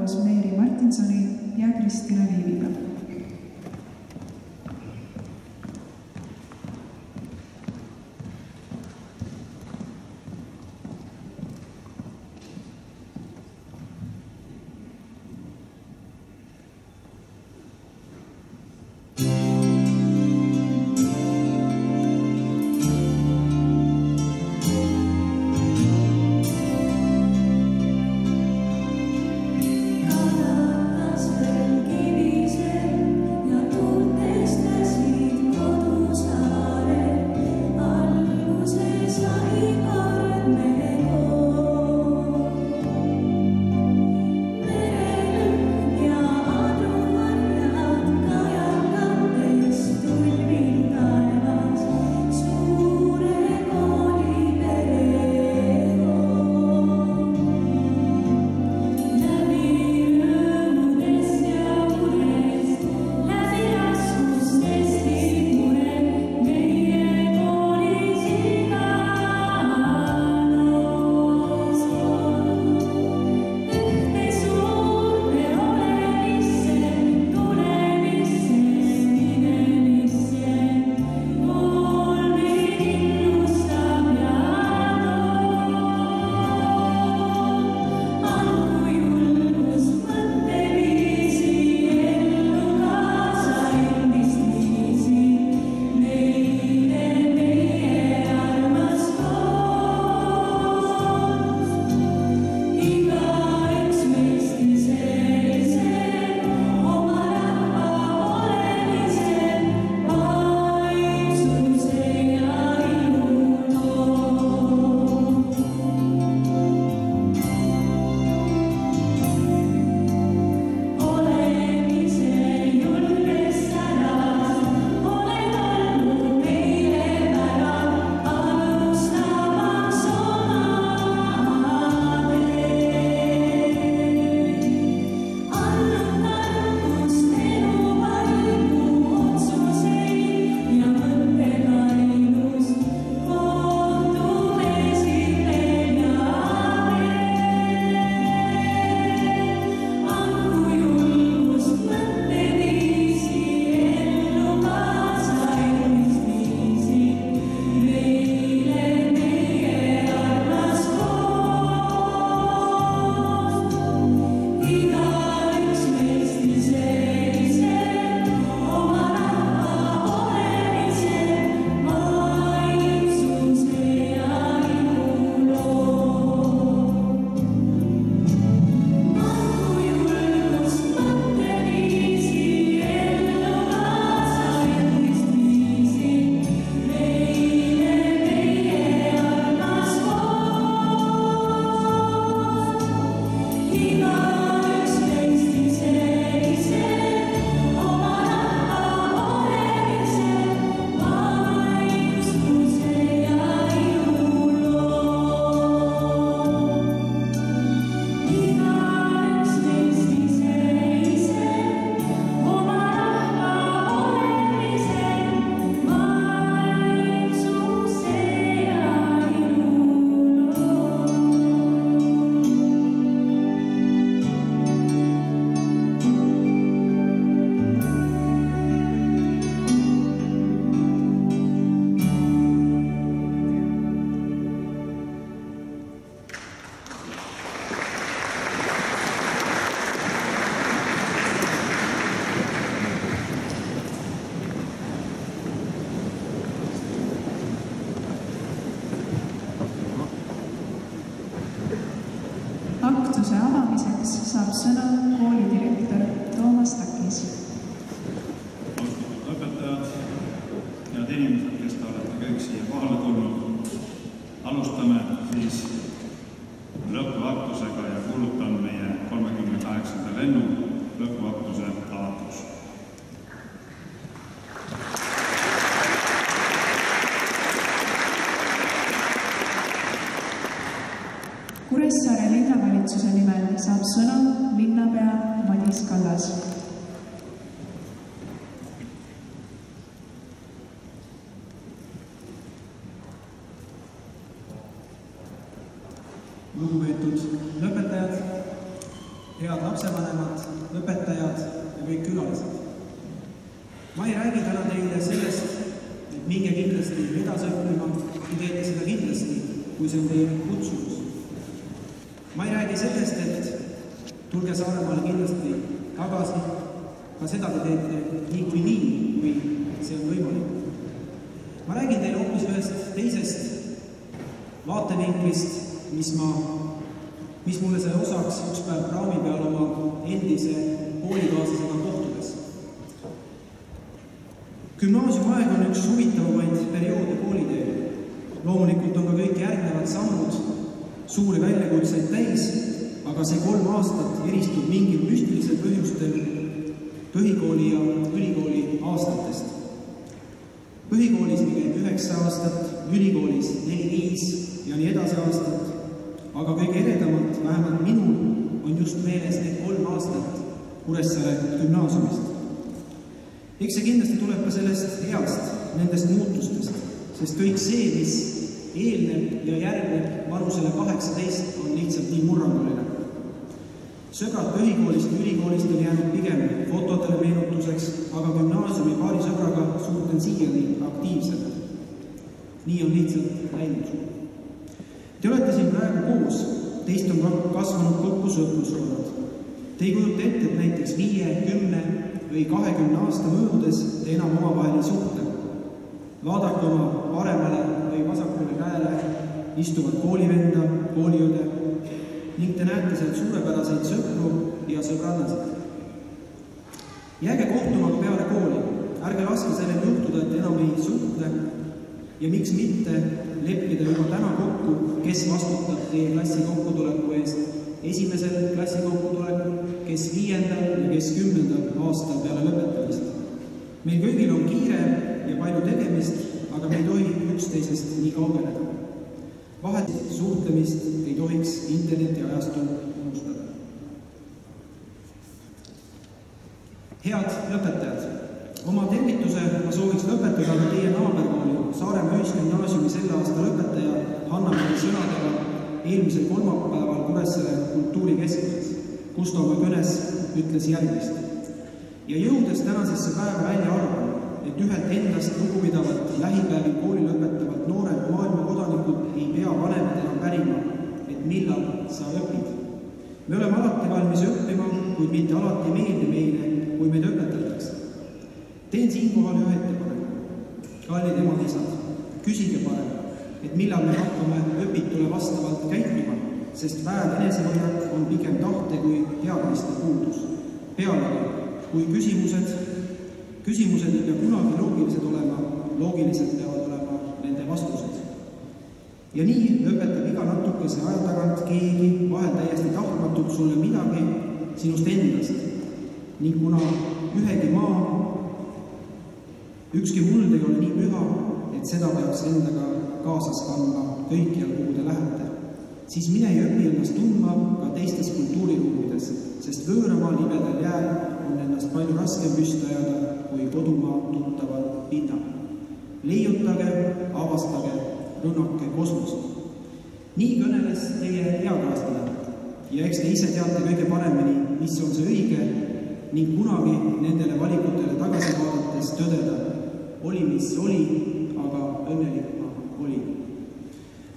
koos Meeri Martinsoni ja Kristina Liiviga. Aktuse avamiseks saab sõna koolidirektor Toomas Takis. Austatud õpetajad, head inimesed, kes te olete kõik siia kohale tulnud. Alustame siis lõpuaktusega ja kuulutan meie 38. lennu lõpuaktuse avatus. Kuressaare linnavalitsuse nimel saab sõna linnapea Madis Kallas. Lugupeetud lõpetajad, head lapsevanemad, õpetajad ja kõik külalised. Ma ei räägi täna teile sellest, et minge kindlasti edasi õppima, te teete seda kindlasti, kui see on teie kutsumus. Ma ei räägi sellest, et tulge Saaremaale kindlasti tagasi, ka seda te teete nii, kui see on võimalik. Ma räägin teile hoopis ühest teisest vaatevinklist, mis mulle sai osaks üks päev praami peal oma endise koolikaaslasega kohtudes. Gümnaasiumaeg on üks huvitavamaid perioode kooliteel. Loomulikult on ka kõik järgnevad sammud suuri väljakutseid täis, aga see 3 aastat eristub mingil müstilisel põhjustel põhikooli ja ülikooli aastatest. Põhikoolis me käib 9 aastat, ülikoolis 4-5 ja nii edasi aastat, aga kõige eredamalt, vähemalt minul, on just meeles need 3 aastat Kuressaare gümnaasiumist. Eks see kindlasti tuleb ka sellest heast, nendest muutustest, sest kõik see, mis eelneb ja järgneb vanusele 18, on lihtsalt nii murranguline. Sõbrad põhikoolist ja ülikoolist on jäänud pigem fotodele meenutuseks, aga gümnaasiumi paari sõbraga suhtlen siiani aktiivselt. Nii on lihtsalt läinud. Te olete siin praegu koos, teist on kasvanud kokku sõprussuurad. Te ei kujuta ette, et näiteks 5, 10 või 20 aasta möödudes te enam omavahel ei suhtle. Vaadake oma paremale või vasakule käele istuvad koolivenda, kooliõde ning te näete sealt suurepäraseid sõpru ja sõbrannasid. Jääge kohtuma ka peale kooli, ärge laske sellel juhtuda, et enam ei suhtle ja miks mitte leppida juba täna kokku, kes vastutab teie klassi kokkutuleku eest, esimesel klassi kokkutulekul, kes 5. ja kes 10. aastal peale lõpetamist. Meil kõigil on kiire ja palju tegemist, aga me ei tohi üksteisest nii kaugeleda. Vahet suhtlemist ei tohiks internetiajastul unustada. Head lõpetajad, oma tervituse ma sooviks lõpetada ka teie naaberkooli Saaremaa Ühisgümnaasiumi selle aasta lõpetaja Hanna-Mari sõnadega eelmisel kolmapäeval Kuressaare kultuurikeskuses, kus ta oma kõnes ütles järgmist. Ja jõudes tänasesse päeva välja arvan, et ühelt endast lugupidavat lähipäevi kooli lõpetavat noored maailma kodanikud ei pea vanemad enam pärima, et millal sa õpid. Me oleme alati valmis õppima, kuid mitte alati meeldi meile, kui meid õpetatakse. Teen siinkohal ühe ettepaneku. Kallid emad-isad, küsige parem, et millal me hakkame õpitule vastavalt käituma, sest väär enesehoiak on pigem tahte kui teadmiste puudus. Pealegi, kui küsimused ei pea kunagi loogilised olema, loogilised peavad olema nende vastused. Ja nii õpetab iga natukese aja tagant keegi vahel täiesti tahtmatult sulle midagi sinust endast. Ning kuna ükski muld ei ole nii püha, et seda peaks endaga kaasas kandma kõikjal, kuhu te lähete, siis mine ja õpi ennast tundma ka teistes kultuuriruumides, sest võõramaa libedal jääl on ennast palju raskem püsti ajada kui kodumaa tuttaval pinnal. Leiutage, avastage, rünnake kosmost. Nii kõneles teie eakaaslane ja eks te ise teate kõige paremini, mis on see õige ning kunagi nendele valikutele tagasi vaadates tõdeda, oli mis oli, aga õnnelik ma olin.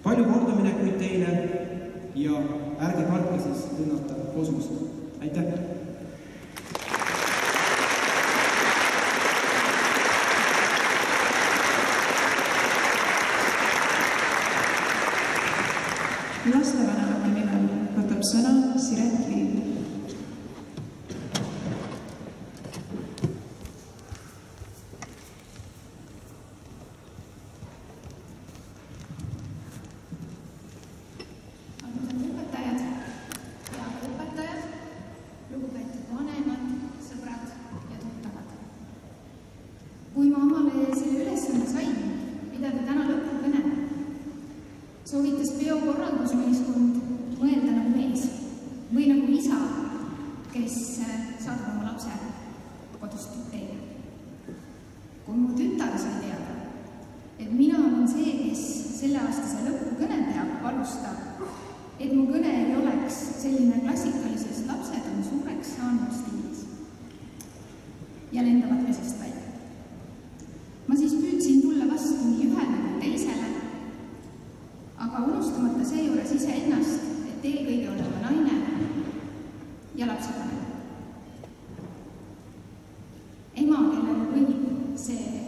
Palju kordaminekuid teile ja ärge kartke siis rünnata kosmost. Aitäh! Lastevanemate nimel võtab sõna Siret Liiv. Kui ma omale selle ülesande sain, pidada täna lõpukõne, soovitas peokorraldusmeeskond mõelda nagu mees või nagu isa, kes saadab oma lapse kodust teele. Kui mu tütar sai teada, et mina olen see, kes selle aastase lõpukõne peab alustab, et mu kõne ei oleks selline klassikalisest lapsetõmmest, seejuures iseennast, et eelkõige olema naine ja lapsevanem. Ema, kellel võib see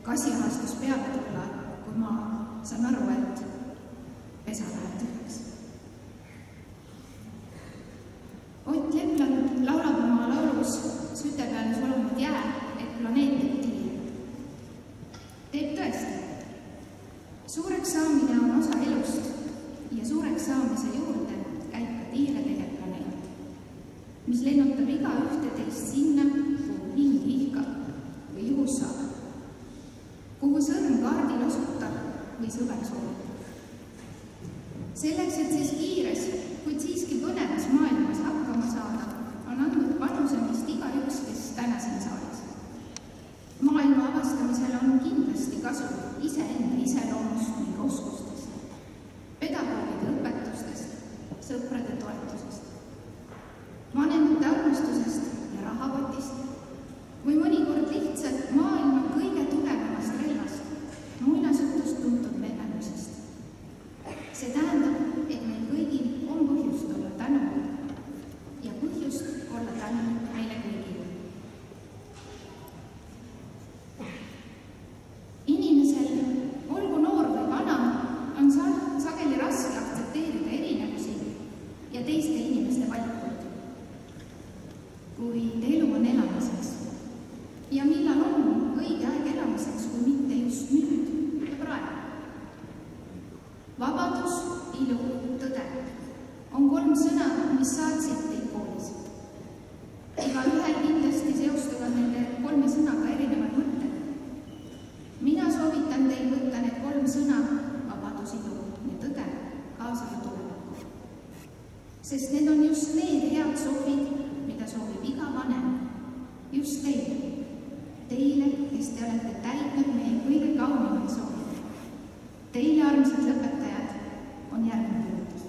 kasiahastus peale tulla, kui ma saan aru, et pesa läheb tühjaks. Ott Lepland laulab oma laulus Süte peale sulunud jää, et planeet teeb tiir. Teeb tõesti. Suureks saamine on osa elust ja suureks saamise juurde käib ka tiire tegev planeet, mis lennutab iga ühte teist sinna, kuhu hing ihkab või juhus saab, kuhu sõrm kaardil osutab või sõber soovitab. Selleks, et siis kiires, kuid siiski põnevas maailmas hakkama saada, on andnud panuse meist igaüks, kes täna siin saalis. Maailma avastamisel on kindlasti kasu iseenda iseloomust ning oskustest, pedagoogide õpetustest, sõprade toetusest, vanemate armastusest ja rahakotist või mõnikord lihtsalt maailma kõige tugevamast relvast, muinasjutust tuntud lehendusest. See tähendab, et meil kõigil on põhjust olla tänulik ja põhjust olla tänulik meile kõigile. Inimesel, olgu noor või vana, on sageli raske aktsepteerida erinevusi ja teiste inimeste valikuid. Kuid elu on elamiseks ja millal on õige aeg elamiseks, kui mitte just nüüd ja praegu. Vabadus, ilu, tõde on 3 sõna, mis saatsid teid koolis. Igaühel kindlasti seostuvad nende 3 sõnaga erinevad mõtted. Mina soovitan teil võtta need 3 sõna, vabadus, ilu ja tõde, kaasa ka tulevikku. Sest need on just need head soovid, mida soovib iga vanem, just teile. Teile, kes te olete täitnud meie kõige kaunimad soovid. Teile, armsad lõpetajad, on järgmine kuulutus.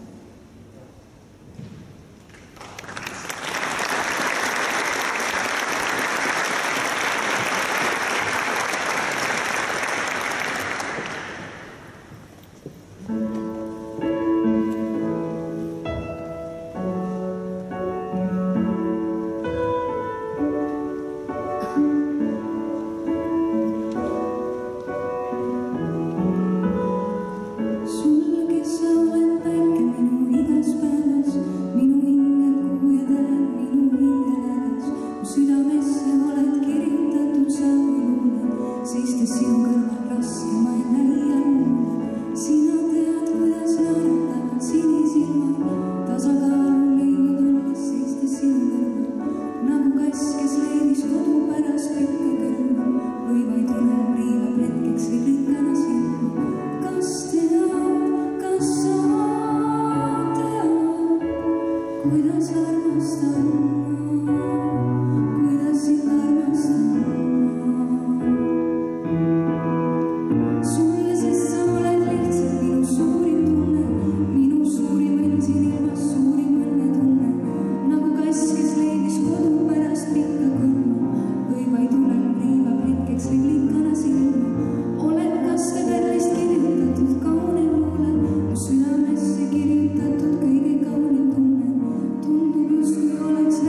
Oleks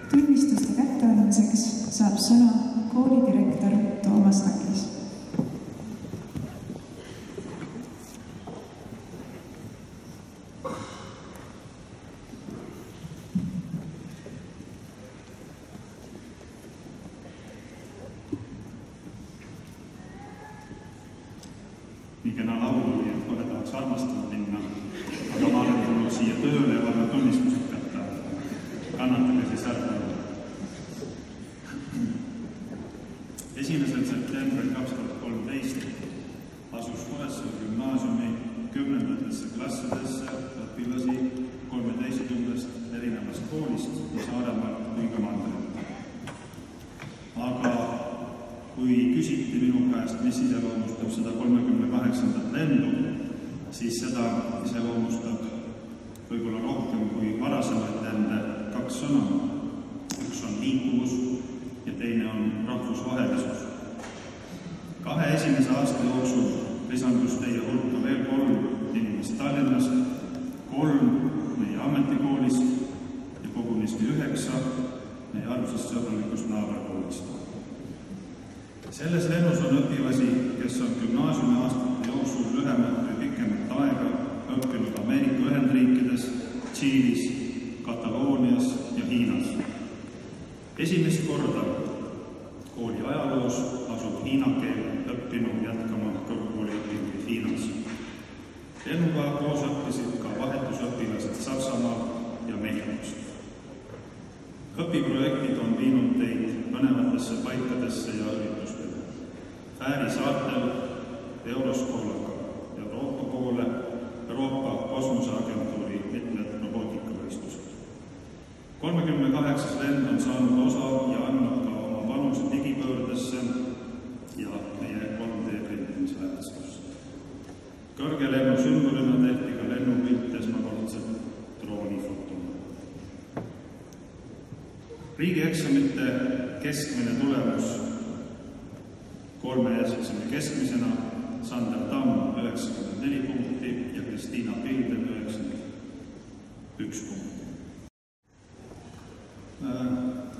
Tunnistuste kätteandmiseks saab sõna koolidirektor Toomas Takis. Nii kena laulu oli, et kohe tahaks armastama minna, aga ma olen tulnud siia tööle ja olen tunnistused kätte. Kannatage siis ära. 1. septembril 2013 asus Kuressaare gümnaasiumi 10. klassidesse õpilasi 13 erinevast koolist nii Saaremaalt kui ka Mandrilt. Aga kui küsiti minu käest, mis iseloomustab seda 38. lendu, siis seda iseloomustab võib-olla rohkem kui varasemaid lende 2 sõna. Üks on liikuvus ja teine on rahvusvahelisus. 2 esimese aasta jooksul lisandus teie hulka veel 3 inimest Tallinnast, 3 meie ametikoolist ja kogunisti 9 meie armsast sõbralikust naaberkoolist. Selles lennus on õpilasi, kes on gümnaasiumi aastate jooksul lühemat või pikemat aega õppinud Ameerika Ühendriikides, Tšiilis, Kataloonias ja Hiinas. Esimest korda kooli ajaloos asub hiina keel õppinu jätkama kõrgkooliõpinguid Hiinas. Lennuga koos õppisid ka vahetusõpilased Saksamaal ja Mehhikost. Õpiprojektid on viinud teid põnevatesse paikadesse ja üritustele. Fääri saartel Euroskoolaga Euroopa poole, Euroopa kosmoseagentuuri mitmed robootikavõistlused. 38. lend on saanud osa ja andnud ka oma panuse digipöördesse ja meie 3D-printimisväärtustusse. Kõrgelennu sümbolina tehti ka lennupilt esmakordselt droonifotona. Riigieksamite keskmine tulemus 3 eksami keskmisena Sander Tamm 94 punkti ja Kristiina Pilden 91 punkti.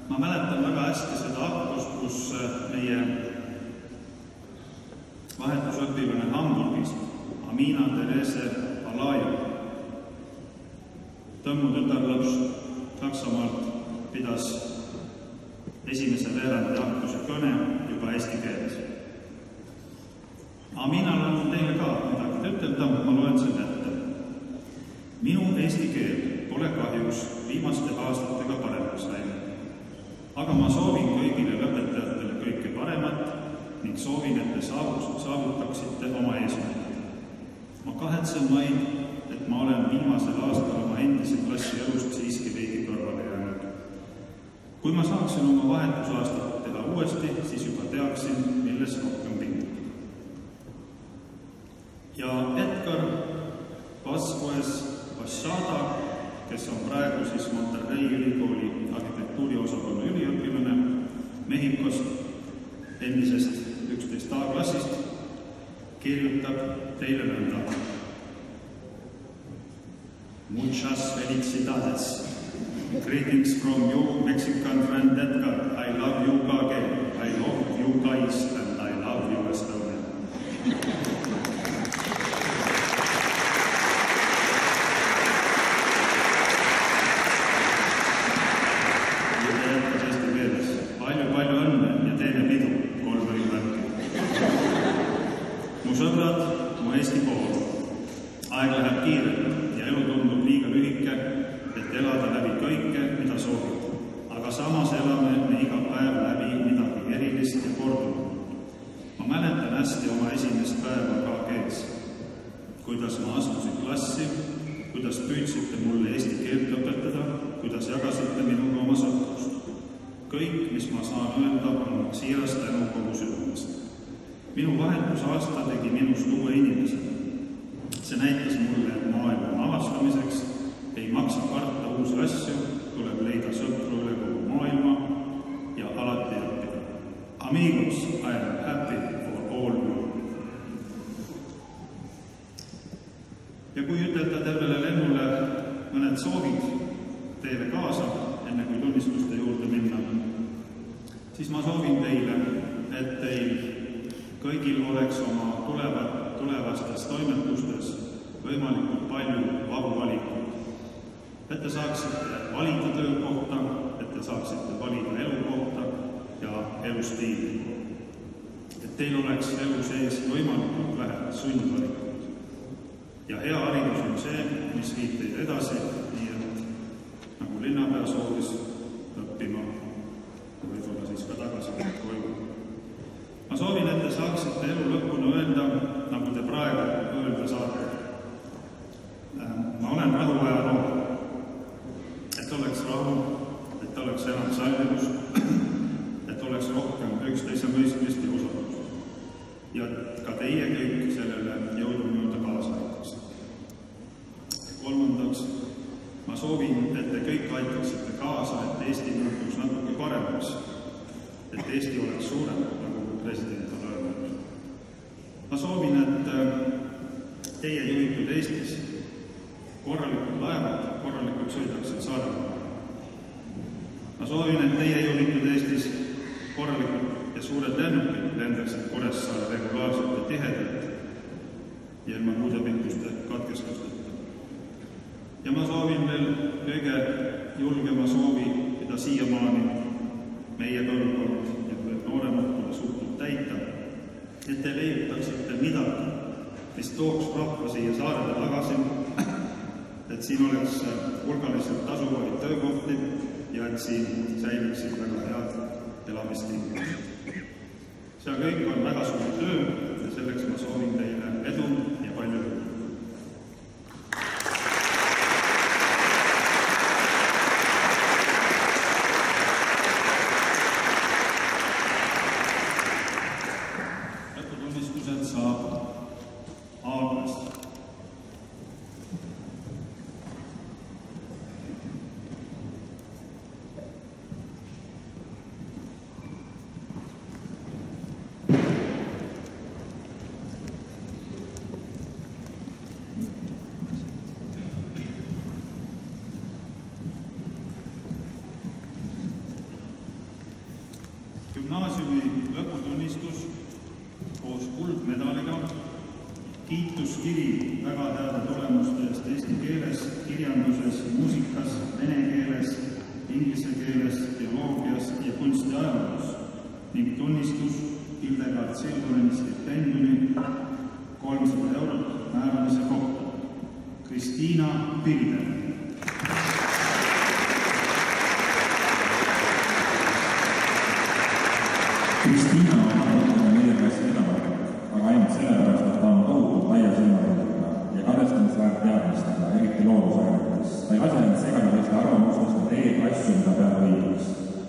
Ma mäletan väga hästi seda akust, kus meie vahetusõpilane Hamburgis, Amina Therese Alaja, Tõmmu tütarlaps Saksamaalt pidas esimese veerandi aktuse kõne juba eesti keeles. Aminal on teile ka midagi ütelda, ma loen selle ette. Minu eesti keel pole kahjuks viimaste aastatega paremaks läinud. Aga ma soovin kõigile lõpetajatele kõike paremat ning soovin, et te saavutaksite oma eesmärgid. Ma kahetsen vaid, et ma olen viimasel aastal oma endise klassi elust siiski veidi kõrvale jäänud. Kui ma saaksin oma vahetusaastat teha uuesti, siis juba teaksin, milles rohkem pingutada. Ja Edgar Vasquez Vassada, kes on praegu siis Monterrey ülikooli arhitektuuriosakonna üliõpilane Mehhikost, endisest 11A klassist, kirjutab teile nõnda. Muchas felicidades. Greetings from you, Mexican friend Edgar. I love you again. I love you guys and I love you Estonia. Palju õnne ja teeme pidu, 3 õimärki. Mu sõbrad, mu Eesti pool. Aeg läheb kiirelt ja elu tundub liiga lühike, et elada läbi kõike, mida soovib. Aga samas elame me iga päev läbi midagi erilist ja kordunud. Ma mäletan hästi oma esimest päeva KG-s. Kuidas ma astusin klassi, kuidas püüdsite mulle eesti keelt õpetada, kuidas jagasite minuga oma sõprust. Kõik, mis ma saan öelda, on siiras tänu kogu südamest. Minu vahetusaasta tegi minust uue inimese. See näitas mulle, et maailma avastamiseks ei maksa karta uusi asju, tuleb leida sõpru üle kogu maailma ja alati õppida. Amigos, I am happy for all you. Ja kui ütelda tervele lennule mõned soovid teile kaasa, enne kui tunnistuste juurde siis ma soovin teile, et teil kõigil oleks oma tulevastes toimetustes võimalikult palju vabu valikuid. Et te saaksite valida töökohta, et te saaksite valida elukohta ja elustiili. Et teil oleks elu sees võimalikult vähe sundvalikuid. Ja hea haridus on see, mis viib teid edasi, nii et nagu linnapea soovis õppima ja võib-olla siis ka tagasi koju. Ma soovin, et te saaksite elu lõpuni öelda, nagu te praegu öelda saate. Ma olen rahuaja noor. Et oleks rahu, et oleks enam sallivust, et oleks rohkem üksteise mõistmist ja usaldust. Ja ka teie kõik sellele jõudumööda kaasa aitaksite. Kolmandaks, ma soovin, et te kõik aitaksite kaasa, et Eesti muutuks natuke paremaks, et Eesti oleks suurem, nagu president on öelnud. Ma soovin, et teie juhitud Eestis korralikud laevad korralikult sõidaksid Saaremaale. Ma soovin, et teie juhitud Eestis korralikud ja suured lennukid lendaksid Kuressaare regulaarselt ja tihedalt ja ilma muude pinguste katkestusteta. Ja ma soovin veel kõige julgema soovi, mida siiamaani meie põlvkond ja veel nooremad pole suutnud täita, et te leiutaksite midagi, mis tooks rahva siia saarele tagasi, et siin oleks hulgaliselt tasuvaid töökohti ja et siin säiliksid väga head elamistingimused. See kõik on väga suur töö ja selleks ma soovin teile edu ja palju jõudu. Lõputunnistused saab Aaglast. Gümnaasiumi lõputunnistus koos kuldmedaliga, kiituskiri väga heade tulemuste eest eesti keeles, kirjanduses, muusikas, vene keeles, inglise keeles, bioloogias ja kunstiajaloos ning tunnistus Hildegard Silgureni stipendiumi 300 eurot määramise kohta. Kristiina Pilder. Kristiina on meie käest edavalik, aga ainult sellepärast, et ta on tohutult laia silmadega ja kadestamisväärt teadmistega, eriti loodusainetes. Ta ei lase end segada teiste arvamustest, ta teeb asju, mida peab õigeks.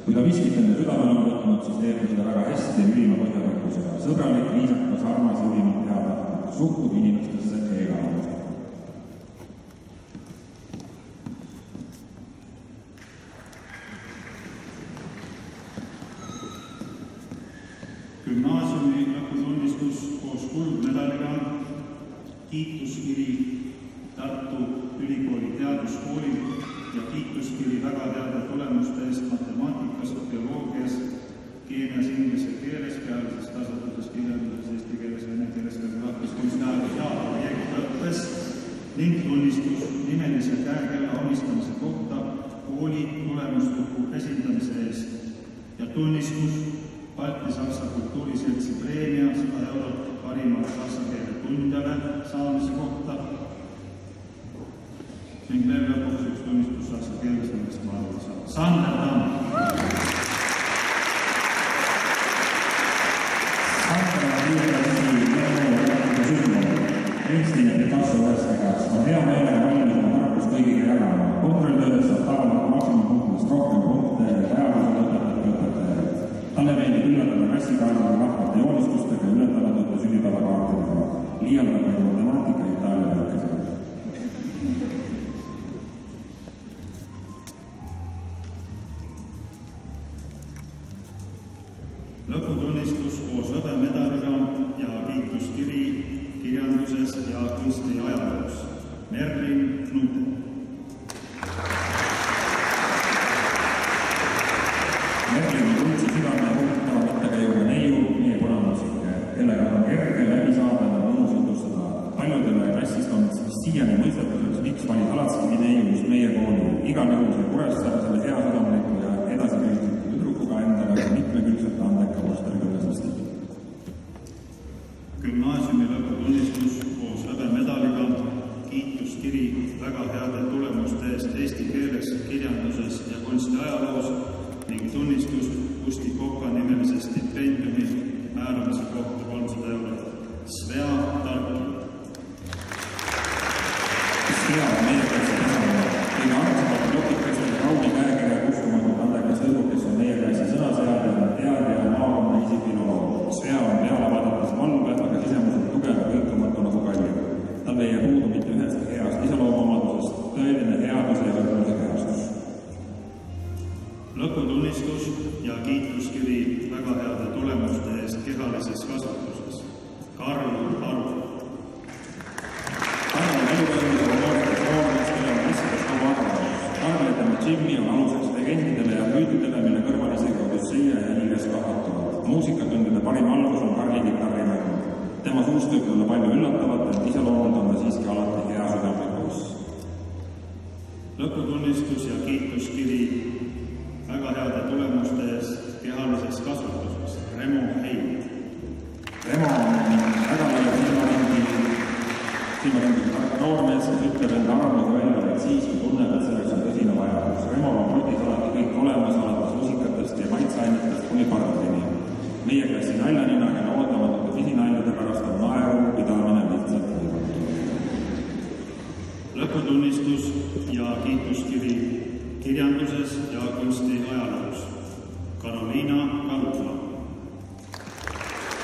Kui ta miskit enda südamel on võtnud, siis teeb seda väga hästi ja ülima põhjapõhjusega. Sõbralik, viisakas, armas ja ülimalt heatahtlik, suhtub inimestesse eegalusega. Gümnaasiumi lõputunnistus koos kuldmedaliga, kiituskiri Tartu Ülikooli teaduskoolilt ja kiituskiri väga heade tulemuste eest matemaatikas, bioloogias, keemias, inglise keeles, pealises kasvatuses, kirjanduses, eesti keeles, vene keeles, geograafias, kunstiajaloos ja projektõppes ning tunnistus nimelise käekella omistamise kohta kooli tulemuslugu esindamise eest ja tunnistus Balti-Saksa kultuuriseltsi preemia 100 eurot parima saksa keele tundjale saamise kohta ning veel lõpuks üks tunnistus saksa keeles, millest ma aru saan. Sander Tamm. Sander on viiekesi meeleolekute sümbol. Kristine Picasso üheskäes on hea meelega valmis oma tarkust kõigiga jagama. Kontrolltöödes saab tavaliselt maksimumpunktidest rohkem punkte ja ajalood õpetajate õpetajad. Talle meeldib üllatada kassikaardiga rahvate joonistustega ja ületamatute sünnipäevakaartidega. Liialdab meid matemaatika Itaalia lõkkesega. Lõputunnistus koos hõbemedaliga ja kiituskiri kirjanduses ja kunstiajaloos. Merlin Knute. Merlin tundsi südame siiani mõistetuseks, miks valis Alatskivi neius meie kooli. Igal juhul see Kuressaare selle hea südamliku ja edasipüüdliku tüdrukuga endale mitmekülgselt andeka mustarküllasest. Gümnaasiumi lõputunnistus koos hõbemedaliga, kiituskiri väga heade tulemuste eest eesti keeles, kirjanduses ja kunstiajaloos ning tunnistus Kusti Koka nimelise stipendiumi määramise kohta 300 €. Svea Tarki. Svea on meie klassi tasemel. Kõige armsamad lokikas ja kauni käekirja kuskumatult andekas õlu, kes on meie klassi sõnaseadja, teadja ja maakonna isikiloloog. Svea on peale vaadates valve, aga sisemuselt tugev ja kõikumatu nagu Kalju. Tal ei jää puudu mitte ühest heast iseloomuomadusest, tõeline headuse ja võrdluse kehastus. Lõputunnistus ja kiituskiri väga heade tulemuste eest kehalises kasvatuses. Karl Aru. Karl on elukõelis ja noortes noortes, kelle on asjades kogu arvamus. Karl ja tema Jimmy on aluseks legendidele ja müütidele, mille kõrval isegi Odüsseia ja Hiiles kahvatuvad. Muusikatundide parim algus on Karli kitarrimäng. Tema suust võib olla palju üllatavat, et iseloomult on ta siiski alati hea südamlikkus. Lõputunnistus ja kiituskiri väga heade tulemuste eest kehalises kasvatuses. Remo Heim. Remo on väga laia silmaringi tark noormees, kes ütleb enda arvamuse välja vaid siis, kui tunneb, et selleks on tõsine vajadus. Remo on kotis alati kõik olemas, alates musikatest ja maitseainetest kuni pardini. Meie klassi naljanina, kelle ootamatute pisinaljade pärast on naeru pidamine lihtsalt võimatu. Lõputunnistus ja kiituskiri kirjanduses ja kunstiajaloos. Karoliina Karupla.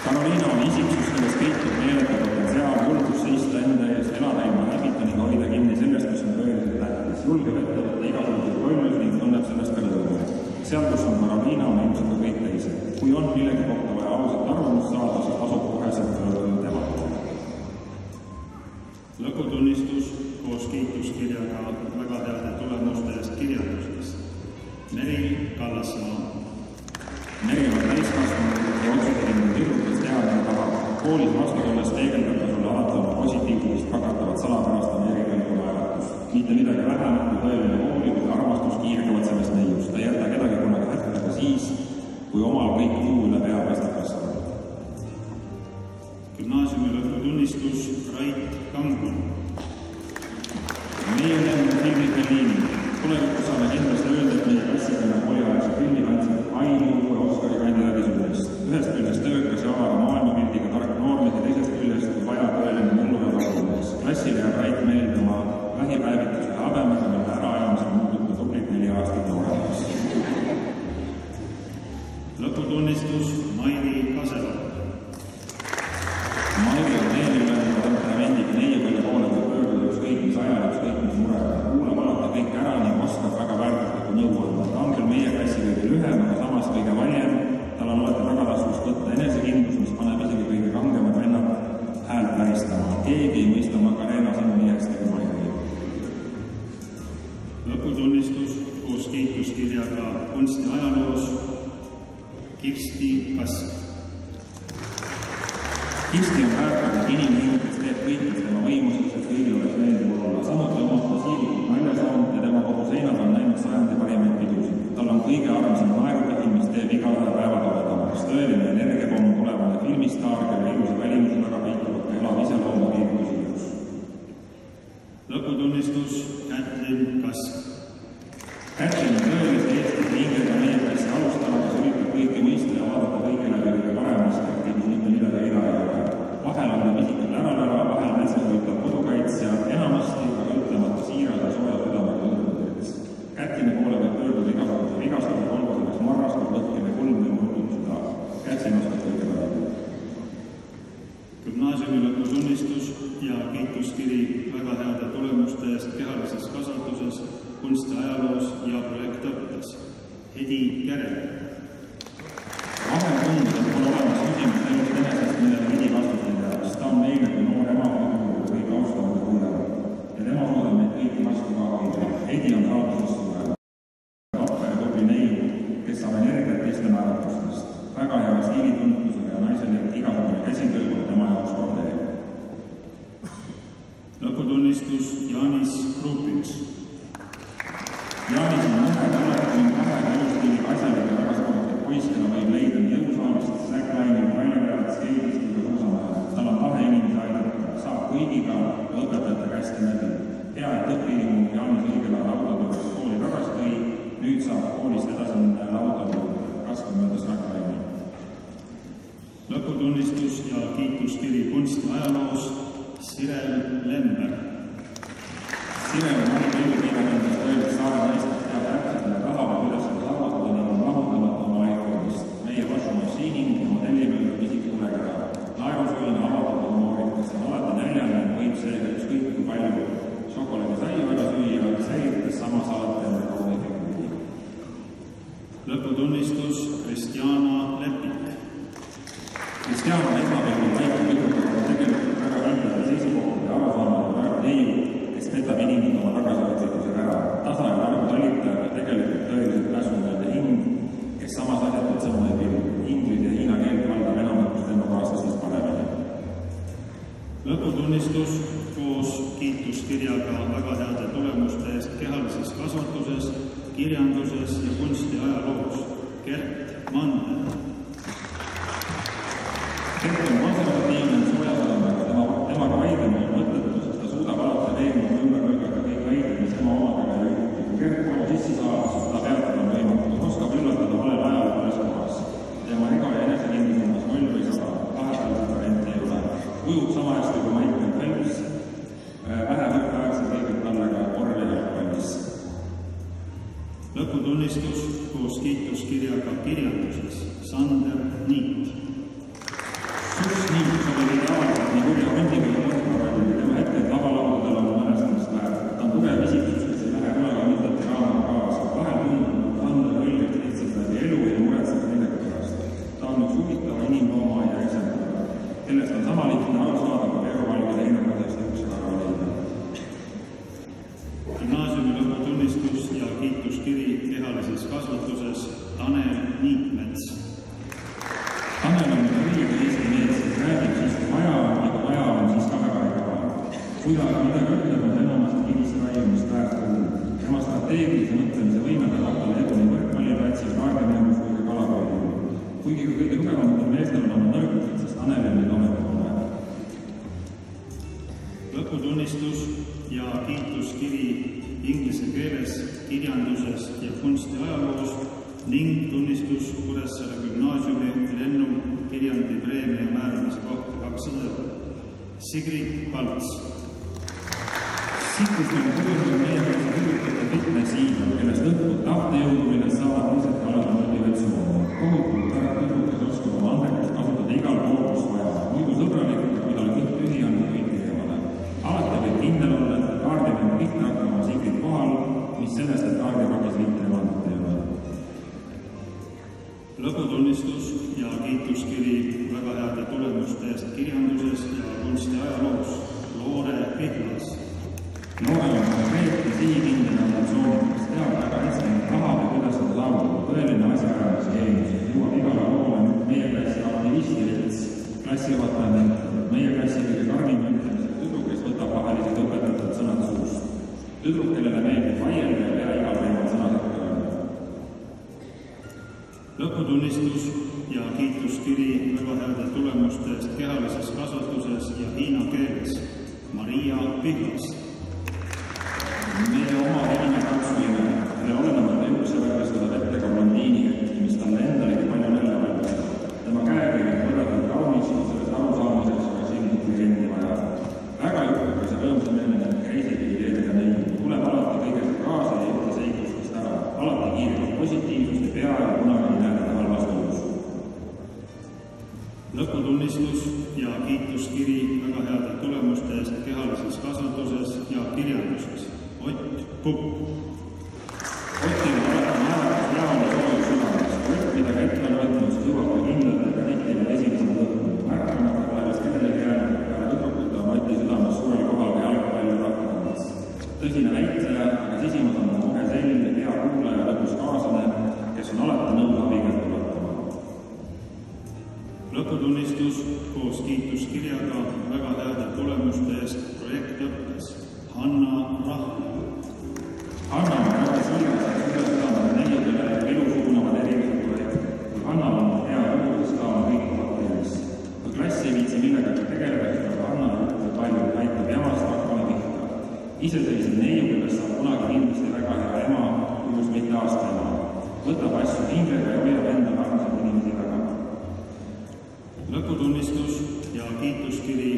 Karoliina on isiksus, kelles peitub meeleta potentsiaal, julgus seista enda eest, elada ilma häbita ning hoida kinni sellest, mis on tõeliselt tähtis. Julgeb ette võtta igasuguseid rollis ning tunneb sellest ka lõõmu. Seal, kus on Karoliina, on ilmselt ka kõik teised. Kui on millegi kohta vaja ausat arvamust saada, siis tasub koheselt pöörduda tema. Lõputunnistus koos kiituskirjaga väga heade tulemuste eest kirjandustes. Meril Kallasmaa. Meril on täiskasvanud ja otsustatud tüdrukest teadmine taha. Koolis vastu tulles peegeldab ta sulle alati oma positiivsust pakatavat salapärast on erikõlguna äratus. Mitte midagi vähem kui tõeline hoolivus ja armastus kiirgavad sellest neiust. Ta ei jäta kedagi kunagi hätta ka siis, kui omal kõik muu üle pea paistab kasvanud. Gümnaasiumi lõputunnistus Rait Kangun. Meie oleme filmi Berliini. Tulevikus saame kindlasti öelda, et meie klassikaline kooliaegse filmi andsid Ainu ja Oskari kandidaadi sünnest. Ühest küljest töökas ja avara maailmapildiga tark noormees ja teisest küljest kui vaja tõeline mullu ja rahumees. Klassile jääb Rait meelde oma vähipäevituse ja habemega, mille äraajamisel muutub ta tublid 4 aastat nooremaks. Lõputunnistus Maili Kasela. Maili on meeliülemise temperamendiga neie, kelle poole võib pöörduda ükskõik mis ajal, ükskõik mis murega. Kuulab alati kõik ära ning oskab väga väärtuslikku nõu anda. Ta on küll meie klassi kõige lühem, aga samas kõige valjem. Tal on alati tagataskust võtta enesekindlus, mis paneb isegi kõige kangemad vennad häält väristama. Keegi ei mõista Macarena sinu nii hästi kui Maili. Lõputunnistus koos kiituskirjaga kunstiajaloos Kirsti Kask. Kirsti on väärtuslik inimene, kes teeb kõik, mis tema võimuses, et kõigil oleks meeldiv olla. Samuti omab ta siilikult naljasoont ja tema kogu seinad on näinud sajandi parimaid pidusid. Tal on kõige armsam naerupihin, mis teeb iga ühe päeva toredamaks. Tõeline energiapomm tulevane filmistaar, kelle ilusa välimuse taga peituvad ka elav iseloomu kiirgusilus. Lõputunnistus Kätlin Kask. Kätlin on tõelise Eesti hingega meie klassi alustava, kes üritab kõike mõista ja vaadata kõigile kõige paremast, kus mitte midagi ei ole. Vahel on ta pisikad ära, vahel metsahoitav kodukaitsja, enamasti aga ütlemata siiras ja sooja südamega õdudeks. Kätline poole võib pöörduda igasuguse vigastusega, olgu selleks marrastus, võtkime kulm või muutub seda. Kätsin oskab kõige parem. Gümnaasiumi lõputunnistus ja kiituskiri väga heade tulemuste eest kehalises kasvatuses, kunstiajaloos ja projektõppes. Hedi Kerel. Vahel tundub, et pole olemas küsimus elust enesest, millele Hedi vastuseid jääks. Ta on meile kui noor ema kõige austavamad kuulajad. Ja tema suudab meid kõiki vastu ka hoida. Hedi on kaotusest suurem. Vappa ja tubli neiu, kes saab energiat teiste määratustest. Väga hea stiilitunnetusega ja naisele igasugune käsitöö pole tema jaoks probleem. Lõputunnistus koolist edasi minna ja laudal raske möödas väga läinud. Lõputunnistus ja kiituskiri kunsti ajaloos Sirel Lember. Sirel on olnud elukirjandust öeldes Saare naistest teab täpselt, mille tahavad, kuidas seda saavutada, ning on lahutamat oma aegkondist. Meie vassumassiining ja modellivõlg isik tulega ära. Naerusvõline avatud oma hoorikas on alati näljane, võib seega ükskõik kui palju šokolaadi saiu ära süüa, säilitades samas alati enda kaunifiguuri. Lõputunnistus Kristjana Lepik. Kristjana esmapeal väike tüdruk on tegelikult väga kindlade seisukohtade ja arusaamade väga neiu, kes petab inimid oma tagasihoidlikkusega ära. Tasa ja targu talitaja, aga tegelikult tõeliselt pääsunelde hing, kes samas asjatult sõnumebil inglid ja hiina keelt valdab enamatus tema kaaslastest paremini. Lõputunnistus koos kiituskirjaga väga heade tulemuste eest kehalises kasvatuses, kirjanduses ja kunsti ajaloos Gert Mandel. Gert on konservatiivne soojasadamega, temaga vaidlemine on mõttetu, sest ta suudab alati veenuma ümberlükata kõik väited, mis tema omadega ei ühti. Kui Gert kogu sissi saab, siis ta peatada on võimatu, oskab üllatada valel ajal üles kohas. Tema ega ja enesekindluses 0 või 100, vahepeal varianti ei ole. Ujub sama hästi kui Michael Phelps, vähe võtteaegselt õigelt talle ka korvi jalgpallis. Lõputunnistus koos kiituskirjaga kirjanduses Sander Niit. Suks Niit oli ideaalselt nii kurja hundiga ja mõtteparalli, tema hetkel lavalaudadel on mälestamist väär. Ta on tugev isiksus, kes ei lähe kunagi mitmete raamega kaasa. Vahel tundub Sander õlgelt lihtsalt läbi elu ja muretseb millegi pärast. Ta on üks huvitava inimlooma ja eksemplaga, kellest on sama lihtne aru saada kui veovalgade hinnakasest üks ära leida. Gümnaasiumi lõputunnistus ja kiituskiri kehalises kasvatuses Tanel Niitmets. Tanel on õige eesti mees, kes räägib siis, kui vaja on, ja kui vaja on, siis ka väga ei kaua. Kui ta midagi ütleb, on enamasti kivisse raiumist väärt kuulda. Tema strateegilise mõtlemise võime tagab talle edu nii võrkpalliplatsil, kaardimängus kui ka kalakoolil. Kuigi ka kõige tugevamatel meestel on oma nõrkused, sest Tanelil neid ometi pole. Lõputunnistus ja kiituskiri inglise keeles, kirjanduses ja kunsti ajaloos ning tunnistus Kuressaare gümnaasiumi lennukirjandi preemia määramise kohta 200 €. Sigrid Palts. Sikkust on kujunud meie käisa hüvitada fitness-iidol, kellest õhkud tahtejõudu, millest saavad lihtsalt alada motivatsiooni. Kohutult tark tüdruk, kes oskab oma andekust kasutada igal pool, kus vaja. Muidu sõbralikult, kui tal kõik tühi on, kõik teemale. Alati võib kindel olla, et kaardimäng pihta hakkama Sigrid kohal, mis sellest, et kaardipakis liit remondit ei ole. Lõputunnistus ja kiituskiri väga heade tulemuste eest kirjanduses ja kunsti ajaloos Loore Pihlas. Loorel on konkreetne sihikindel ambitsioon, kes teab väga hästi, mida tahab ja kuidas seda saavutada. Tõeline asjaajamuse geenius, jõuab igale poole meie klassi aktivisti rits, klassijuhataja mentor, meie klassi kõige karmim ütlemise tüdruk, kes võtab vahelised õpetatud sõnad suust. Tüdruk, kellele meeldib vaielda ja pea igal teemal sõnasekka öelda. Lõputunnistus ja kiituskiri väga heade tulemuste eest kehalises kasvatuses ja hiina keeles Maria Pihlas. Meie oma Helime Katsuline, kelle olenemata juuksevääristavad ette ka blondiinihetki, mis talle endalegi palju nälja valmistab. Tema käekiri on võrratult kaunis, sellest arusaamiseks aga silmid kliendi vaja. Väga juhukas ja rõõmsameelne reisigi ideedega neil. Tuleb alati kõigest kaasa ja ütle seikustest ära. Alati kiirelt positiivsust ja peaaegu kunagi ei näe teda halvas õlus. Lõputunnistus ja kiituskiri väga heade tulemuste eest kehalises kasvatuses ja kirjanduses Ott Pukk. Otil on alati määrakas peale soojus südames. Ott, mida Gert on võtnud, siis jõuab ka kindlatega netivad esimesed lõpuni. Märkamata pärast kellelegi jäänud peale tüdrukute on Oti südames suurel kohal ka jalgpalli rahvatamas. Tõsine väitleja, aga sisimas on kohe selline hea kuulaja lõpus kaaslane, kes on alati nõus abikätt ulatama. Lõputunnistus koos kiituskirjaga väga heade tulemuste eest projektõppes Hanna Rahv. Hanna on väga siiras ja suure südamele neiudele elu suunavad erilised projektid. Kui Hannal on hea lugu, siis ka on kõik pakeelis. Kui klass ei viitsi millegagi tegeleda, siis aga Hanna ütleb palju, aitab jamast hakkama pihta. Iseseisev neiu, kellest saab kunagi kindlasti väga hea ema, just mitte aasta ema. võtab asju hingega ja hoiab enda armsad inimesi väga. Lõputunnistus ja kiituskiri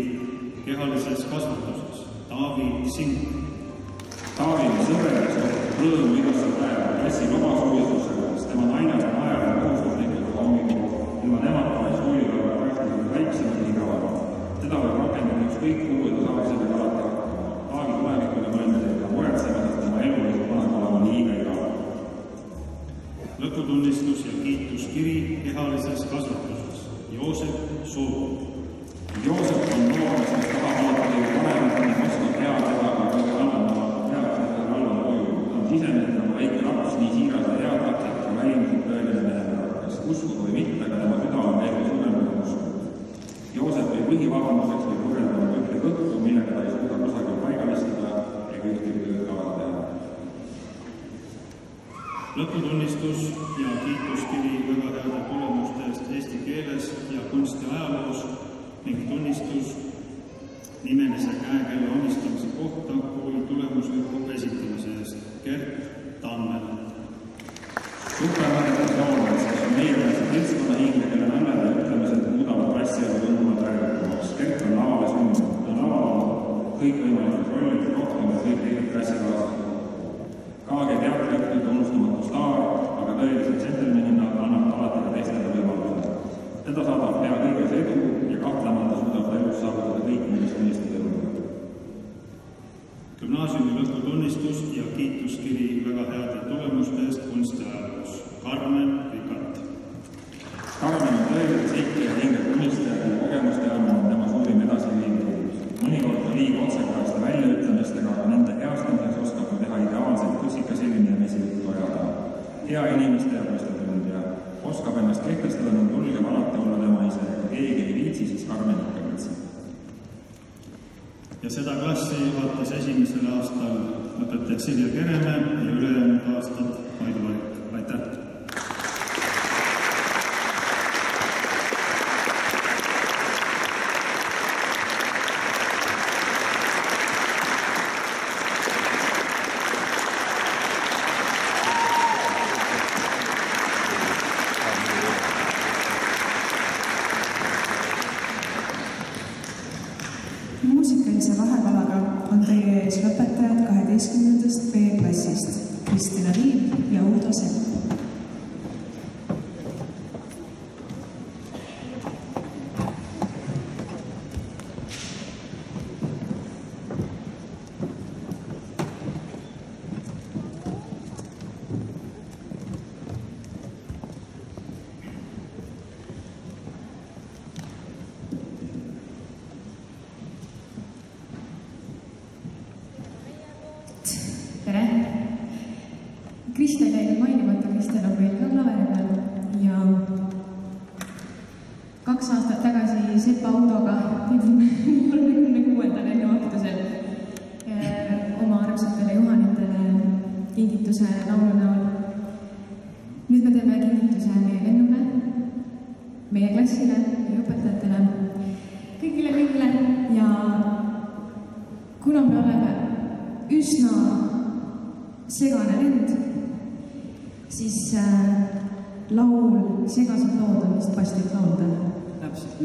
kehalises kasvatuses. Taavi Sink. Taavi on sõber, kes võtab rõõmu igasse päeva, klassib oma soovitusega, sest tema naine on ajal kohustuslikult hommikul. Ilma nemad pole soolivõrra praktiliselt väiksemad ja igavad. Teda võib rakendada ükskõik kuhu, ta saab sellega alati hakkama. Taavi tulevikule mõeldes ei pea muretsema, sest tema elu võib kunagi olema liiga igav. Lõputunnistus ja kiituskiri kehalises kasvatuses. Joosep Soov. Joosep on noormes, kes tahab alati paremat, oskab hea teha, aga kõige halvama koju. Ta on sisenenud nagu väike laps, nii siiras ja heatahtlik ja välimuselt tõeline meherakas. Uskuda või mitte, aga tema süda on veelgi suurem kui uskunud. Joosep ei põhivabanduseks või purjeldama ühte kõhtu, millega ta ei suuda kusagil paigalistada ega ühtegi tööd kavada teha. Lõputunnistus ja kiituskiri väga heade tulemuste eest eesti keeles ja kunstiajaloos ning tunnistus nimelise käekella omistamise kohta kooli tulemusliku esitamise eest. Gert Tammel. Supermärgitas noormees, kes on meieväärse seltskonna hinge, kelle nännad ja ütlemised muudavad klassielu tunduvalt värvikumaks. Gert on lavale sündinud, ta on avanud kõikvõimalikud rollid rohkem ja kõik teised klassikaaslased. KG teatriõhtud unustamatu staar, aga tõeliselt džentelmenina annab alati ka teistele võimalused. Teda saadab pea kõiges edu ja kahtlemata suudab ta elus saavutada kõik, millest unistada jõuda. Gümnaasiumi lõputunnistus ja kiituskiri väga heade tulemuste eest kunstiajaloos. Karmen Rikart. Karmen on tõeliselt seiki ja hinged unistaja ja kogemusteadmine on tema suurim edasiviivinud. Mõnikord on liiga otsekohaste väljaütlemistega, aga nende heastamiseks oskab ta teha ideaalselt kusikasilmi ja mesijuttu ajada. Hea inimeste ja mõistetundja. Oskab ennast kehtestada ning julgeb alati olla tema ise. Keegi ei viitsi, siis Karmen ikka viitsi. Ja seda klassi juhatas esimesel aastal õpetaja Silja Kereme ja ülejäänud aastat Maidu Varik. Aitäh! Muusikalise vahekalaga on teie ees lõpetajad 12. B-klassist Kristina Liiv ja Uudo Sepp. Tere! Kristel jäi mainimata, Kristel on meil ka klaveri peal ja 2 aastat tagasi Sepa Uudoga 36. lennuaktusel oma armsatele juhanitele kingituse laulu näol. Nüüd me teeme kingituse meie lennule, meie klassile, meie õpetajatele, kõigile ja kuna me oleme üsna segane lend, siis laul Segased lood on vist paslik laulda. Täpselt.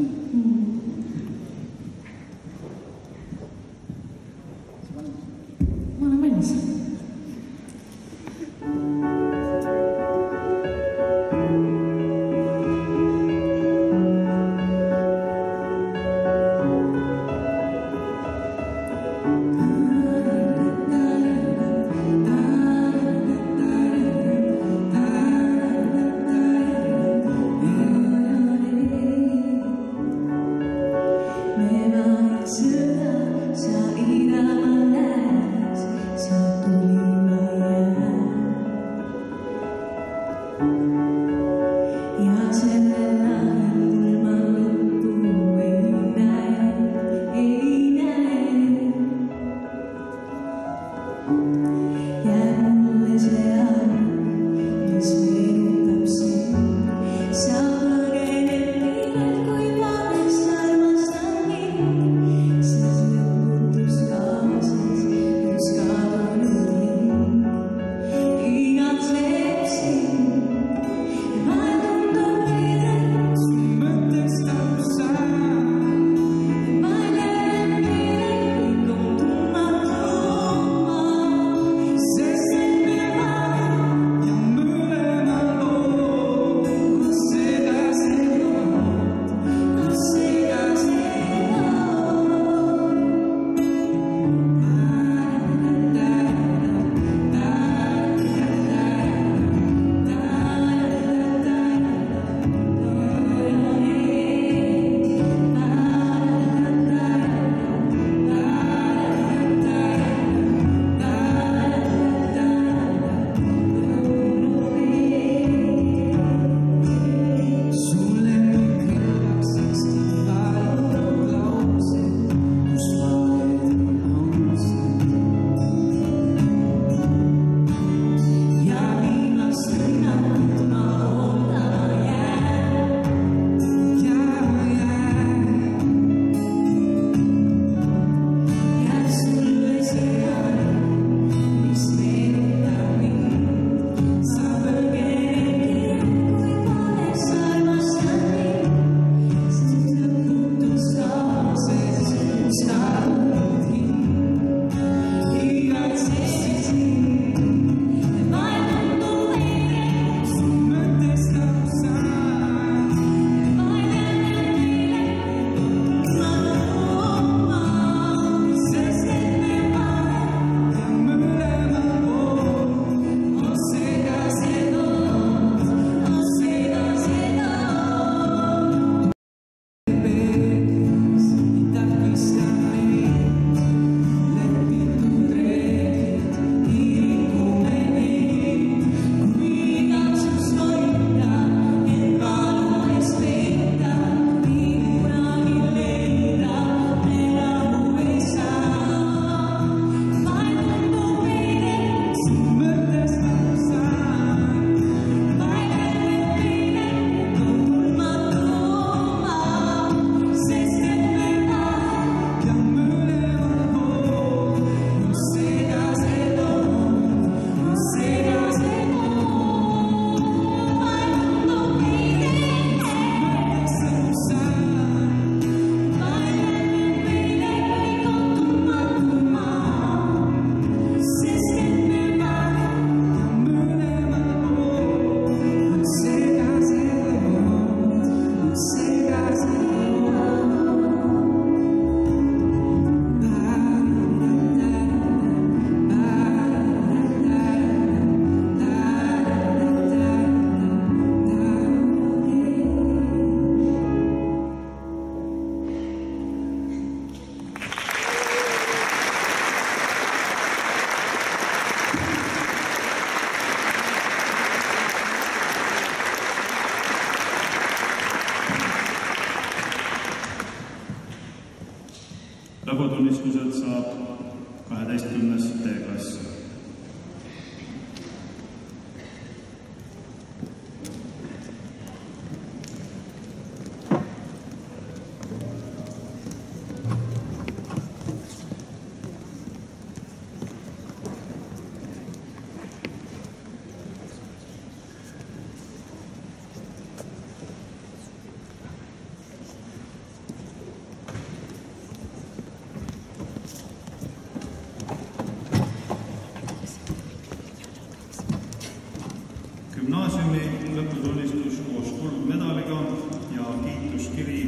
Ma olen valmis. lõputunnistuselt saab 12. D-klass. Gümnaasiumi lõputunnistus koos kuldmedaliga ja kiituskiri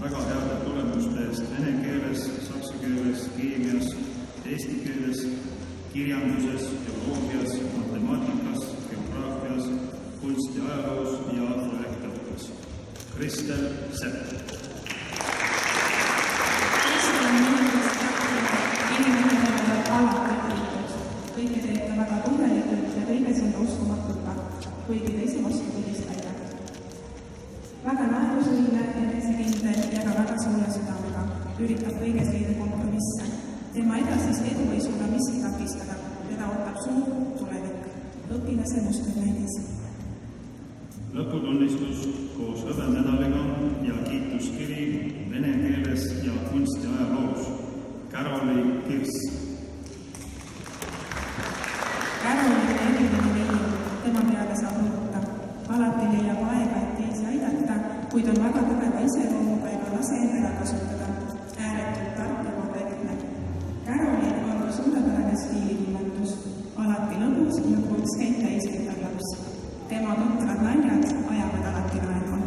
väga heade tulemuste eest vene keeles, saksa keeles, keemias, eesti keeles, kirjanduses, bioloogias, matemaatikas, geograafias, kunstiajaloos ja projektiõppes. Kristel Sepp. Kristel on inimene alati kõike teeb ta väga põhjalikult ja kõiges on ta uskumatult tark, kuigi ta ise vastupidist välja. Väga naerusõine, enesekindel ja ka väga suure südamega üritab kõiges leida kompromisse. Tema edasist edu ei suuda miski takistada, teda ootab suur tulevik. Õpilase musternäidis. Lõputunnistus koos hõbemedaliga ja kiituskiri vene keeles ja kunstiajaloos. Karoli Kirs. Karoli on eriline liin, tema peale saab mõõta. Alati leiab aega, et teisi aidata, kuid on väga tugeva iseloomuga ega lase ära kasutada. Ääretult tark ja korrektne. Karoli on suurepärane stiilihinnandus. Alati lõbus ja kuulskäid täisvõitav laps. Tema totrad naljad ajavad alati naerma.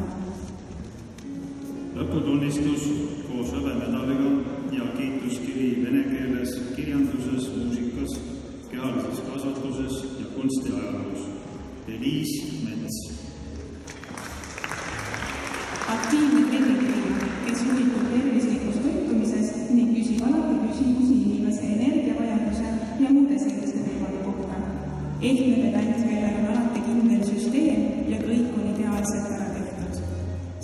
Lõputunnistus koos hõbemedaliga ja kiituskiri vene keeles, kirjanduses, muusikas, kehalises kasvatuses ja kunstiajaloos. Eliis Mets. Aktiivne treeningtreener, kes huvitub tervislikus toitumisest ning küsib alati küsimusi inimese energiavajaduse ja muude selliste teemade kohta. Ehtne pedant, kellel on alati kindel süsteem ja kõik on ideaalselt ära tehtud.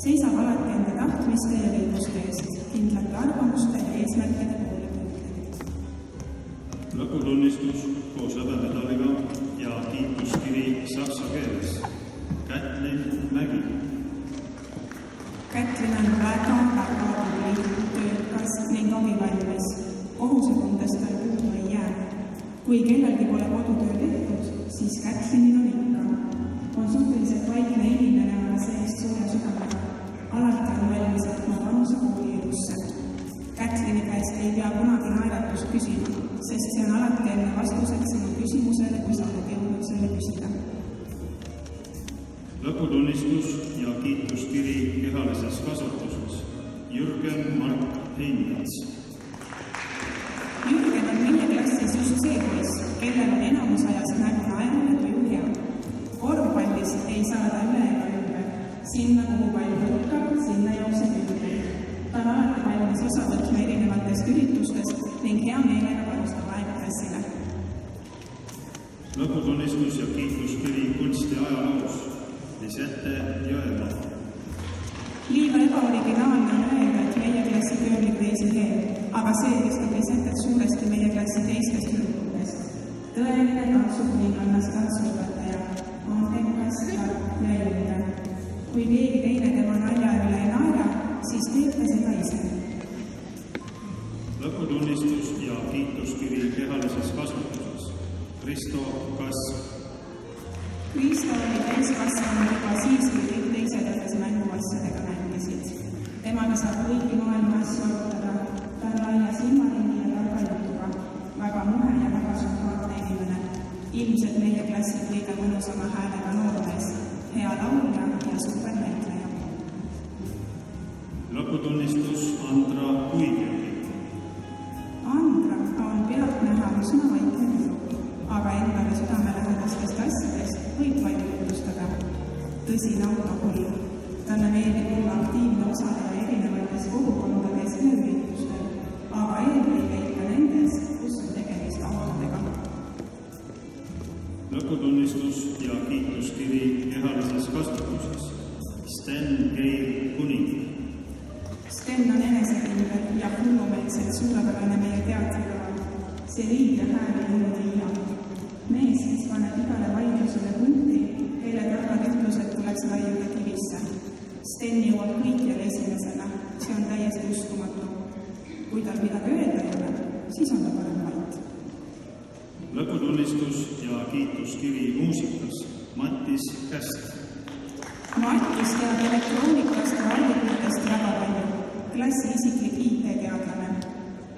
Seisab alati enda tahtmiste ja õiguste eest, kindlate arvamuste ja eesmärkide poole püüdlev. Lõputunnistus koos hõbemedaliga ja kiituskiri saksa keeles. Kätlin Mägi. Kätlin on väga tubli, töökas ning abivalmis. Kohusetundest tal puudu ei jää. Kui kellelgi pole kodutöö tehtud, siis Kätlinil on ikka. On suhteliselt vaikne inimene, aga seest suure südamega. Alati on valmis võtma panuse koolielusse. Kätlini käest ei pea kunagi naeratust küsima, sest see on alati enne vastuseks sinu küsimusele, kui sa oled jõudnud selle küsida. Lõputunnistus ja kiituskiri kehalises kasvatuses. Jürgen Mark Heinmets. Jürgen on meie klassis just see poiss, kellel on enamus ajast nägu naerune tuju hea. Korvpallis ei saa ta üle ega ümber. Sinna, kuhu pall võtkab, sinna jookseb ümber. Ta on alati valmis osa võtma erinevatest üritustest ning hea meelega panustab aega klassile. Lõputunnistus ja kiituskiri kunstiajaloos. Lisette Jõemaa. Liiva ebaoriginaalne on öelda, et meie klassi töölik reisi teeb, aga see eristab Lisettet suuresti meie klassi teistest rühmudest. Tõeline tantsukuningannas tantsuõpetaja, andekas, tark ja julge. Kui keegi teine tema nalja üle ei naera, siis teeb ta seda ise. Lõputunnistus ja kiituskiri kehalises kasvatuses. Kristo Kasv. Kristo oli täiskasvanud juba siis, kui kõik teised alles mänguasjadega mängisid. Temaga saab kõiki maailma asju arutada. Ta on laia silmaringi ja targa jutuga. Väga muhe ja väga sümpaatne inimene. Ilmselt meie klassi kõige mõnusama häälega noormees. Hea laulja ja super näitleja. Lõputunnistus Andra Kuigeli. Andra on pealtnäha üsna vaikne tüdruk, aga endale südamelähedastest asjadest võib palju jutustada. Tõsine autohull. Talle meeldib olla aktiivne osaleja erinevates kogukondades ja üritustel, aga eelkõige ikka nendes, kus on tegemist autodega. Lõputunnistus ja kiituskiri kehalises kasvatuses. Sten Geir Kuning. Sten on enesekindel ja hullumeelselt suurepärane meie teatrikava. See riid ja hääl ei olnud iia. Mees, kes paneb igale vaidlusele punti, kelle targad ütlused tuleks raiuda kivisse. Sten jõuab kõikjale esimesena, see on täiesti uskumatu. Kui tal midagi öelda ei ole, siis on ta parem vait. Lõputunnistus ja kiituskiri muusikas Mattis Käst. Mattis teab elektroonikast ja allikutest väga palju. Klassi isiklik IT-teadlane.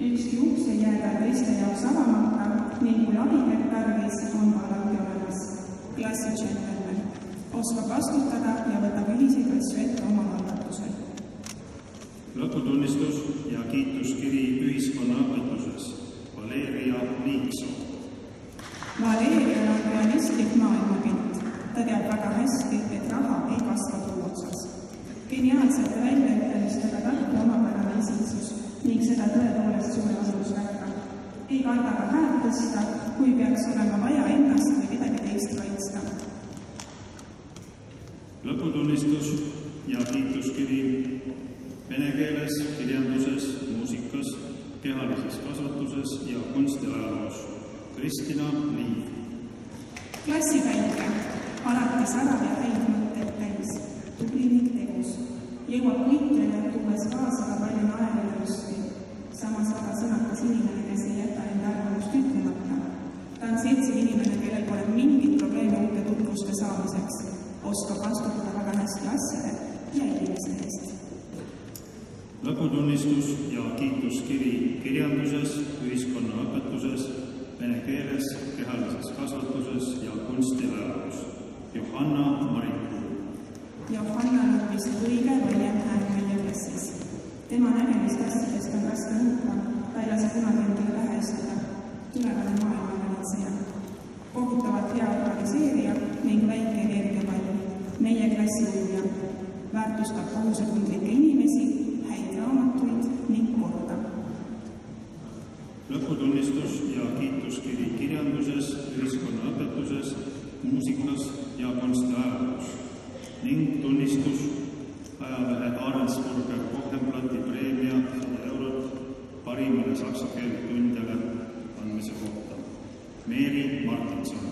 Ükski uks ei jääda teiste jaoks avamata ning kui abikätt tarvis on alati olemas. Klassi džentelmen. Oskab vastutada ja võtab ühiseid asju ette oma algatusel. Lõputunnistus ja kiituskiri ühiskonnaõpetuses Valeria Liiksoo. Valerial on realistlik maailmapilt. Ta teab väga hästi, et raha ei kasva puu otsas. Geniaalsete väljaütlemistega Tartu omapärane isiksus ning seda tõepoolest suure alusvärka. Ei karda ka häält tõsta, kui peaks olema vaja ennast või midagi teist kaitsta. Lõputunnistus ja kiituskiri vene keeles, kirjanduses, muusikas, kehalises kasvatuses ja kunstiajaloos Kristina Liiv. Klassiväike, alati sarav ja häid mõtteid täis, tubli ning tegus. Jõuab kõikjale, tuues kaasa ka palju naeru ja lusti. Samas väga sõnakas inimene, kes ei jäta enda arvamust ütlemata. Ta on seltsiv inimene, kellel pole mingit probleemi uute tutvuste saamiseks. Oskab vastutada väga hästi asjade ja inimese eest. Lõputunnistus ja kiituskiri kirjanduses, ühiskonnaõpetuses, vene keeles, kehalises kasvatuses ja kunstiajaloos Johanna Marikuu. Johannal on vist kõige vaiem hääl meie klassis. Tema nägemist asjadest on raske muuta, ta ei lase kunagi endale pähe istuda. Tulevane maailmavalitseja. Kohutavalt hea organiseerija ning väike energiapall. Meie klassi uurija. Väärtustab kohusetundlikke inimesi, häid raamatuid ning korda. Lõputunnistus ja kiituskiri kirjanduses, ühiskonnaõpetuses, muusikas ja kunstiajaloos ning tunnistus ajalehe Arendsburger Kohlenplati preemia 100 eurot parimale saksa keele tundjale andmise kohta. Meeri Martinson.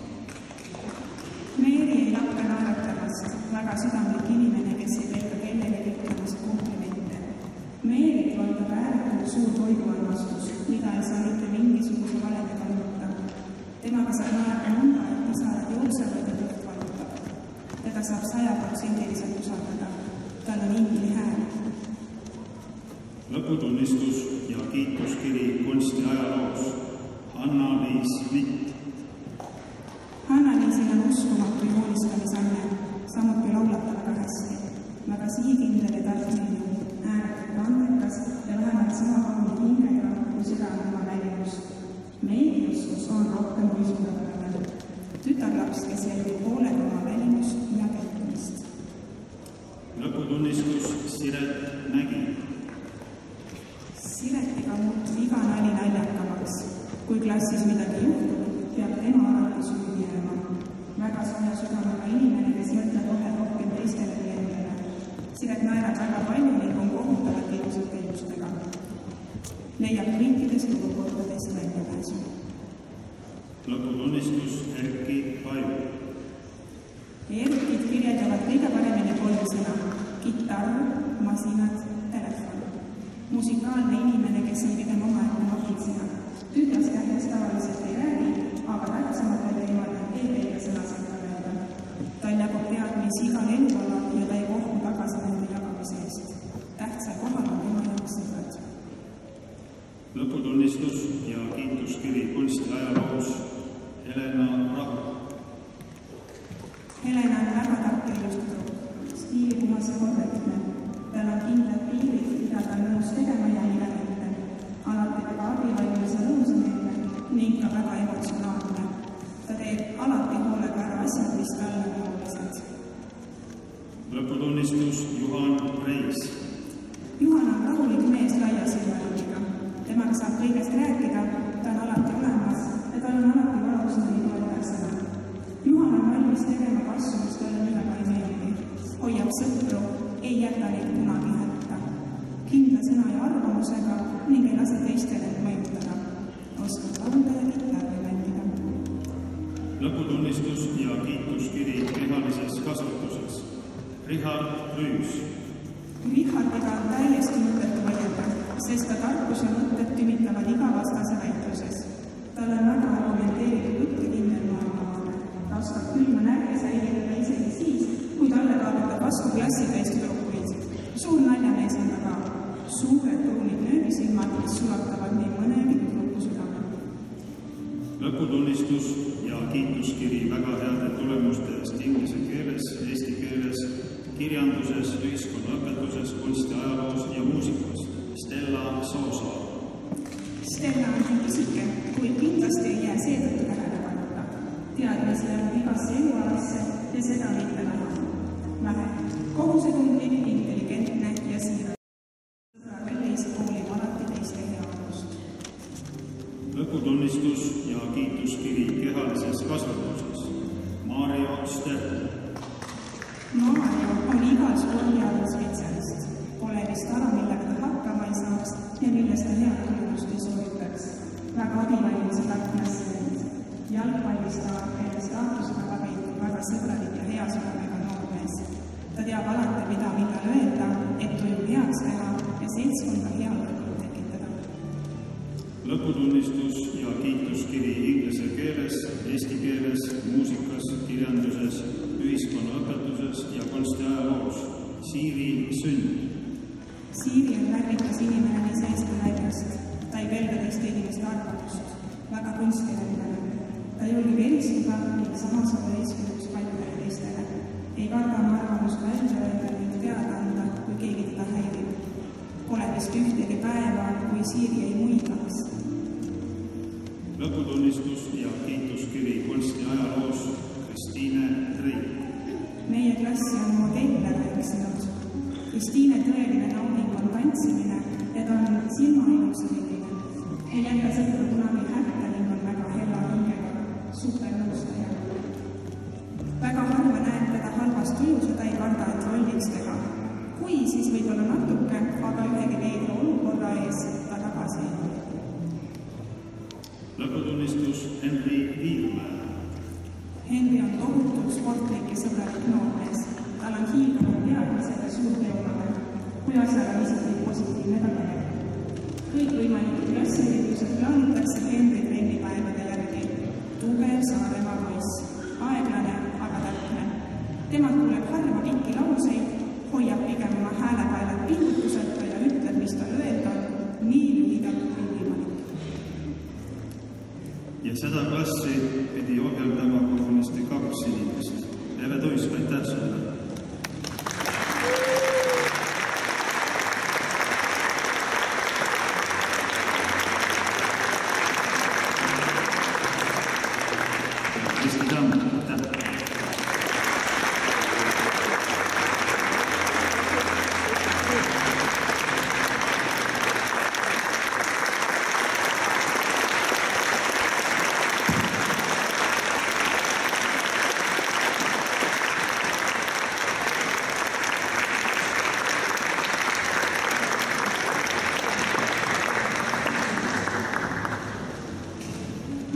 Meeri ei lakka naeratamast, väga südamlik inimene, kes ei pelga kellelegi ütlemast komplimente. Meerit valdab ääretult suur toiduarmastus, mida ei saa mitte mingisuguse valedega mõõta. Temaga saab naerda nõnda, et pisarad jooksevad ja kõht valutab. Teda saab 100% usaldada. Tal on ingli hääl. Lõputunnistus ja kiituskiri kunstiajaloos Hanna-Liis Mitt. Hanna-Liisil on uskumatu joonistamisanne, samuti laulab ta väga hästi. Väga sihikindel ja tartmine, ääretult andekas ja vähemalt sama kauni hingega kui südame oma välimust. Meeli oskus on rohkem kui suurepärane. Tütarlaps, kes jälgib hoolega oma välimust ja käitumist. Lõputunnistus Siret Mägi. Siretiga muutub iga nali naljakamaks. Kui klassis midagi juhtub, peab tema alati süüdi jääma. Väga sooja südamega inimene, kes mõtleb rohkem teistele kui endale. Siret naerab väga palju ning on kohutavalt ilusate ilustega. Leiab kõikidest olukordadest väljapääsu. Lõputunnistus Erki Paju. Erkid kirjeldavad kõige paremini 3 sõna. Kitarr, masinad, telefon. Musikaalne inimene, kes on pigem omaette magitsena. Tühjast kähjast tavaliselt ei räägi, aga tähtsamatel teemadel ei peega sõnaselt öelda. Tal jagub teadmisi igal eluala ja ta ei kohtu tagasi nende jagamise eest. Tähtsal kohal on tema jaoks sõbrad. Lõputunnistus ja kiituskiri kunstiajaloos Helena Rahu. Helena on väga tark ja ilus tüdruk, stiilipuhas ja korrektne. Tal on kindlad piirid, mida ta on nõus tegema ja mida mitte. Alati väga abivalmis ja lõusameelne ning ka väga emotsionaalne. Ta teeb alati hoolega ära asjad, mis talle on olulised. Lõputunnistus Juhan Reis. Juhan on rahulik mees laia silmaringiga. Temaga saab kõigest rääkida, ta on alati olemas ja tal on alati valus nii toetav sõna. Juhan on valmis tegema kasvu, mis talle millega ei meeldi. Hoiab sõpru, ei jäta neid kunagi hätta. kindla sõna ja arvamusega ning ei lase teistele mõjutada. Oskab laulda ja kitarri mängida. Lõputunnistus ja kiituskiri kehalises kasvatuses. Richard Rüüs. Richardiga on täiesti mõttetu vaielda, sest ka tarkus ja mõtted tümitavad iga vastase väitluses. Tal on väga argumenteeritud jutt ja kindel maailmavaade. Ta oskab külma närvi säilitada isegi siis, kui talle kaalutab vastu klassitäiesti troppuid. Suur naljamees on ta ka. Suured pruunid nööbisilmad, mis sulatavad nii mõnegi tüdruku südame. Lõputunnistus ja kiituskiri väga heade tulemuste eest inglise keeles, eesti keeles, kirjanduses, ühiskonnaõpetuses, kunstiajaloos ja muusikas. Stella Soosaar. Stella on pisike, kuid kindlasti ei jää seetõttu tähelepanuta. Teadmisi on igasse elualasse ja seda mitte vähe. Kohusetundlik, intelligentne ja siirad. Sõbra rollis hoolib alati teiste heaolust. Lõputunnistus ja kiituskiri kehalises kasvatuses. Mario Sterl. Mario on igal spordialal spetsialist. Pole vist ala, millega ta hakkama ei saaks ja millest ta head tulemust ei soovitaks. Väga abivalmis ja tarkklassimees. Jalgpallis ta enne staatusega läbi väga sõbralik ja hea südamega noormees. Ta teab alati, mida öelda, et toimub heaks teha ja seltskonda hea võrgul tekitada. Lõputunnistus ja kiituskiri inglise keeles, eesti keeles, muusikas, kirjanduses, ühiskonnaõpetuses ja kunstiajaloos. Siiri Sünd. Siiri on värvikas inimene nii sees kui väljast. Ta ei pelga teiste inimeste arvamust. Väga kunstiline. Ta julgeb eristuda ning samas olla eeskujuks paljudele teistele. Ei karda oma arvamust välja öelda ning teada anda, kui keegi teda häirib. Pole vist ühtegi päeva, kui Siiri ei muigaks. Lõputunnistus ja kiituskiri kunstiajaloos. Kristiine Treik. Meie klassi on modelle rääksinud. Kristiine tõeline nauding on tantsimine ja ta on silmailus selline. Ei jäta sõpru kunagi hätta ning on väga hella hingega, supernõustaja. Väga harva näeb teda halvast tujus ja ta ei karda, et rolliks teha. Kui, siis võib-olla natuke, aga ühegi veedra olukorra ees ta tagasi ei tule. Lõputunnistus Henri Viilmäe. Henri on tohutult sportlik ja sõbralik noormees. Tal on hiilganud teadmised ja suur teomade, kui asjal on isegi positiivne tagajärg. Kõik võimalikud klassiüritused plaanitakse Henri trennipäevade järgi. Tugev Saaremaa poiss, aeglane, aga täpne. Temalt tuleb harva pikki lauseid, hoiab pigem oma häälepäevad pingutuseta ja ütleb, mis tal öelda, nii lühidalt kui võimalik. Ja seda klassi pidi ohjeldama kogunisti 2 inimest. Eve Tuisk, aitäh sulle!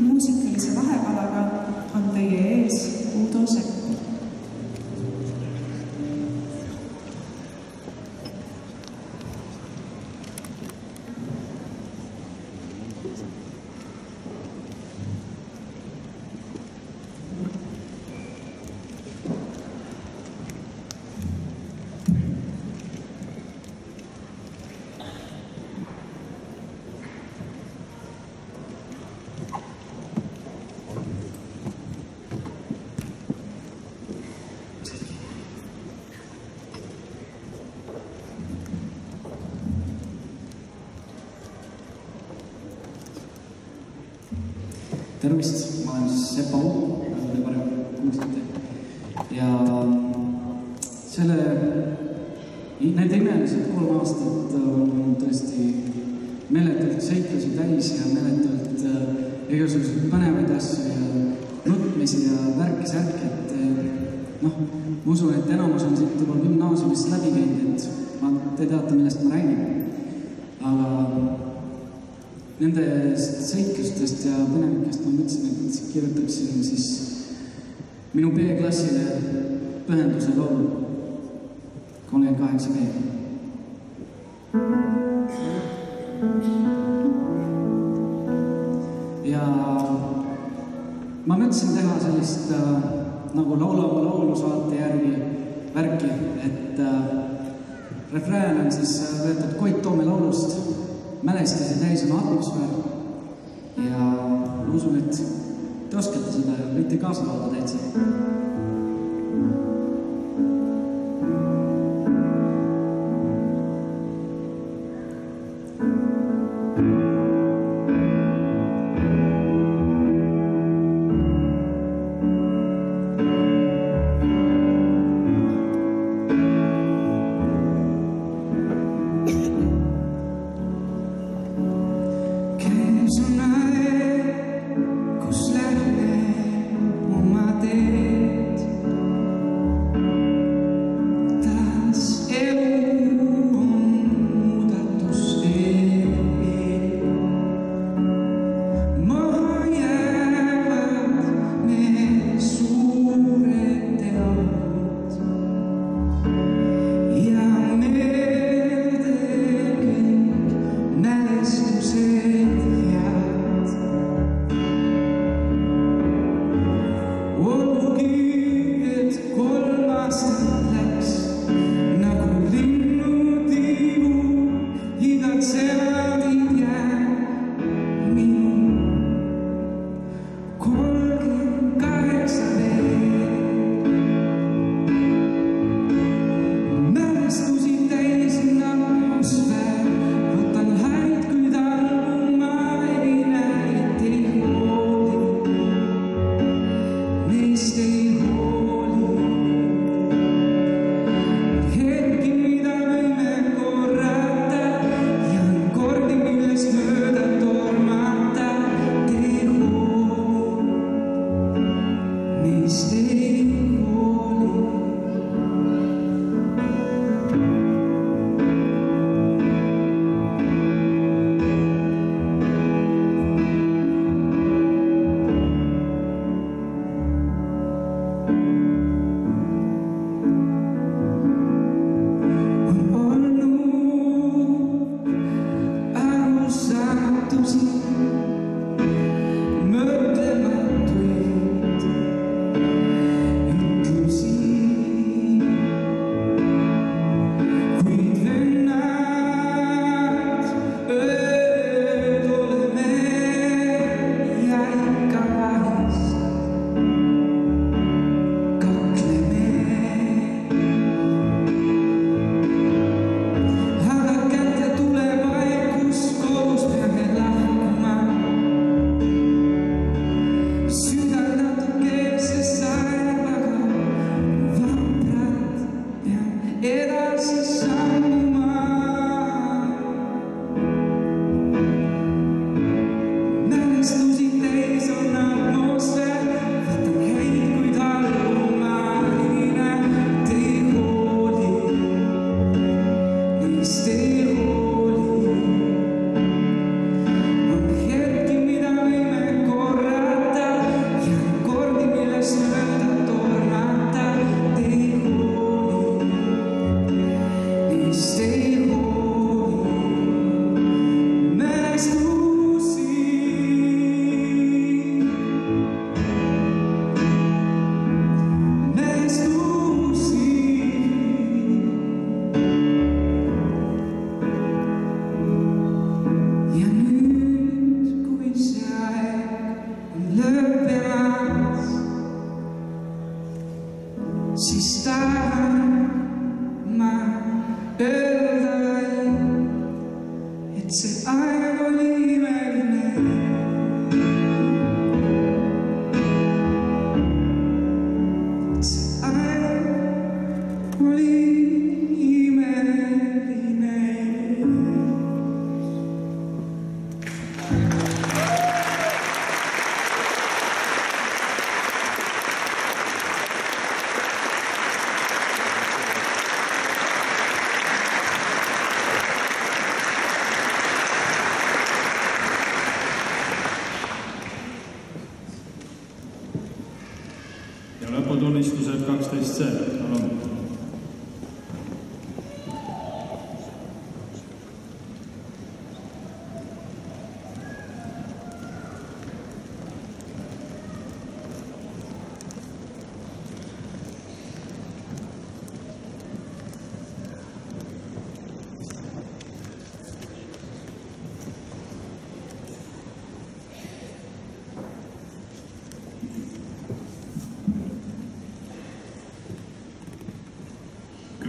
Muusikalise vahepalaga on teie ees Uudo Sepp. Tervist, ma olen Sepp Auk, nagu te parem kuulsite. Ja need imelised 3 aastat on tõesti meeletult seiklusi täis ja meeletult igasuguseid põnevaid asju ja nutmisi ja värki-särki, et Ma usun, et enamus on siit juba gümnaasiumist läbi käinud, et te teate, millest ma räägin. Aga nendest sõitlustest ja põnevikest ma mõtlesin, et kirjutaksin siis minu B-klassile pühenduse laulu 38 B. Ja ma mõtlesin teha sellist nagu laulava laulu saate järgi värki, et refrään on siis võetud Koit Toome laulust Mälestuse täis on atmosfäär ja usun, et te oskate seda ja võite kaasa laulda täitsa.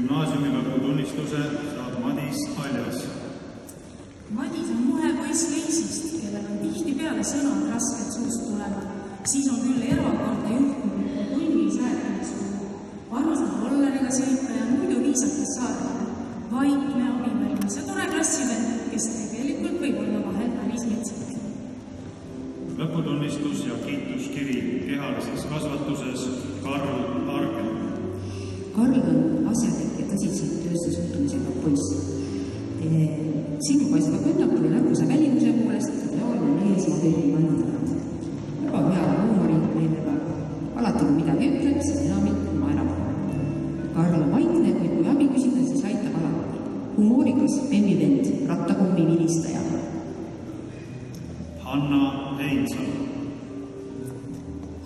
Gümnaasiumi lõputunnistuse saab Madis Aljas. Madis on muhe poiss Leisist, kellel on tihtipeale sõnad raskelt suust tulevad. Siis on küll erakordne juhtum, tunnis rääkimiskuul. Armastab rolleriga sõita ja muidu viisakas saarele. Vaikne abivalmis ja tore klassivend, kes tegelikult võib olla vahel päris metsik. Lõputunnistus ja kiituskiri kehalises kasvatuses Karl Argel. Karl on asjalik ja tõsiselt töösse suhtumisega poiss. Silma paistab õnnaku ja nägusa välimuse poolest ideaalne mees ja veidi vanadanud. Väga hea huumori meelega. Alati kui midagi ütleb, siis enamik naerab. Karl on vaikne, kuid kui abi küsida, siis aitab alati. Humoorikas bemmivend, rattakummi vilistaja. Hanna Heinsalu.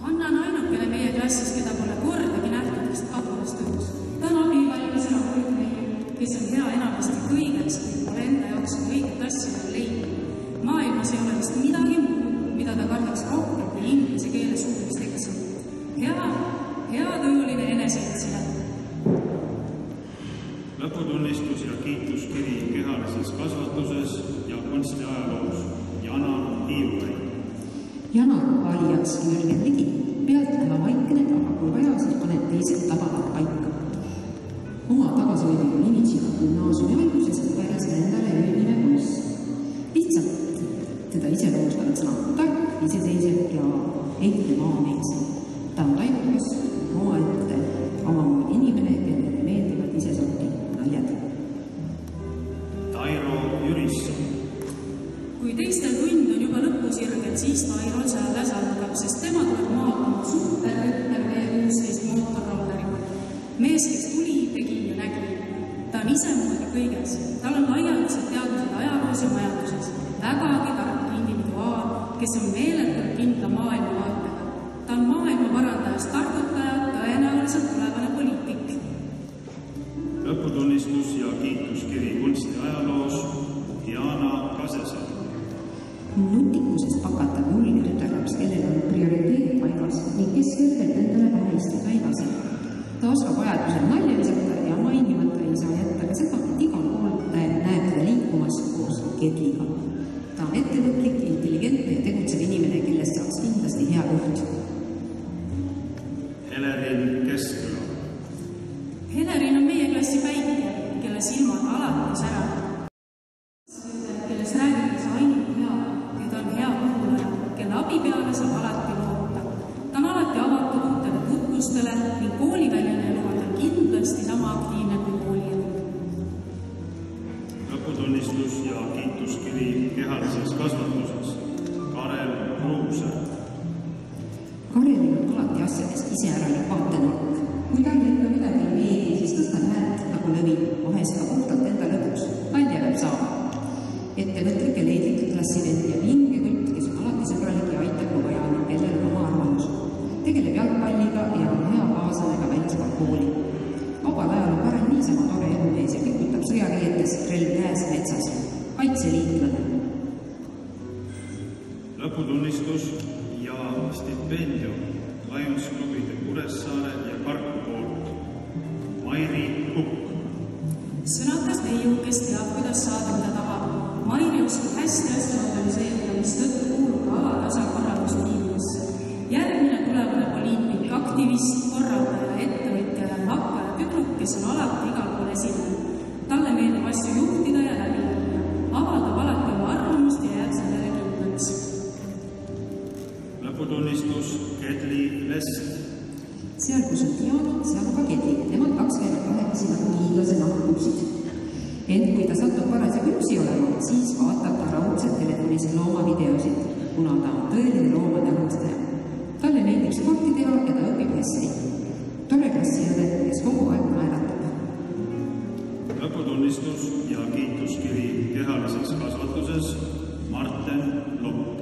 Hanna on ainukene meie klassis, keda pole kordagi nähtudest kadulastöös. Ta on abivalmis rahulikmeil, kes on hea enamasti kõigeks, kui pole enda jaoks õiget asja leidnud. Maailmas ei ole vist midagi muud, mida ta kardaks rohkem kui inglise keele suulist eksamit. Hea tööline eneseitsile. Lõputunnistus ja kiituskiri kehalises kasvatuses ja kunstiajaloos Janar Hiivuväi. Janar alias Jürgen Ligi. Pealt näha vaikne, aga kui vaja, siis paneb teised tabavad paika. Oma tagasihoidliku imitsiga gümnaasiumi alguses võeras endale öönime poiss. Lihtsalt teda iseloomustavad sõnad tark, iseseisev ja ehtne maamees. Ta on taimukas, omaette, omamoodi inimene, kellele meeldivad isesorti naljad. Tairo Jürisson. Kui teistel tund on juba lõpusirgel, siis Tairol selles algab, sest tema tuleb maakama superrütter V16 mootorrolleriga. Mees, kes tuli, tegi ja nägi. Ta on isemoodi kõiges. Tal on laialdased teadused ajaloos ja majanduses. Vägagi tark individuaal, kes on meeletult kindla maailma vaatega. Ta on maailma parandajast targutaja, tõenäoliselt tulevane poliitik. Lõputunnistus ja kiituskiri kunstiajaloos Diana Kasesa. Nutikusest pakatab julge tütarlaps, kellel on prioriteet paigas ning kes kõrgelt endale pähe istub väivasel. Ta oskab ajadusel nalja visata ja mainimata ei saa jätta ka seda, et igal pool näeb teda liikumas koos Kedliga. Ta on ettevõtlik, intelligentne ja tegutsev inimene, kellest saaks kindlasti hea juht. Helerin Keskküla. Helerin on meie klassi päike, kelle silmad alati säravad. Kellest räägitakse ainult hea, keda on hea kuulaja, kelle abi peale saab alati loota. Ta on alati avatud uutele tutvustele ning kooliväline elu on tal kindlasti sama aktiivne kui koolielu. Lõputunnistus ja kiituskiri kehalises kasvatuses Karel Kruuse. Karelil on alati asjadest iseäralik vaatenurk. Kui tal enda midagi ei meeldi, siis tõstab häält nagu lõvi, vahest ka puhtalt enda lõpuks. Nalja peab saama. Ettevõtlik ja leidlikud klassivend ja vinge kült, kes on alati sõbralik ja aitab kui vaja, kellel on oma arvamus. Tegeleb jalgpalliga ja on hea kaaslane ka välismaal kooli. Vabal ajal on Karel niisama tore elumees ja kikutab sõjakeetes relv käes metsas. Kaitseliitlane. Lõputunnistus ja stipendium Lionsklubide Kuressaare ja Karku poolt Mairi Kukk. Sõnakas neiu, kes teab, kuidas saada mida tahab. Mairi oskab hästi asja organiseerida, mis tõttu kuulub ka alatasa korraldustiimusse. Järgmine tulevane poliitik, aktivist, korraldaja, ettevõtja ja hakkaja tüdruk, kes on alati igal pool esinenud. Talle meeldib asju juhtida ja läbi viia. Avaldab alati oma arvamust ja jääb sellele kindlaks. Lõputunnistus Kedli Lest. Seal, kus on Diana, seal on ka Kedli. Nemad kaks käivad kahekesi nagu hiiglase nahkupsid. Ent kui ta satub parase küpsi olema, siis vaatab ta raudselt telefonis loomavideosid, kuna ta on tõeline loomade armastaja. Talle meeldib sporti teha ja ta õpib hästi. Tore klassiõde, kes kogu aeg naeratab. Lõputunnistus ja kiituskiri kehalises kasvatuses Marten Lopp.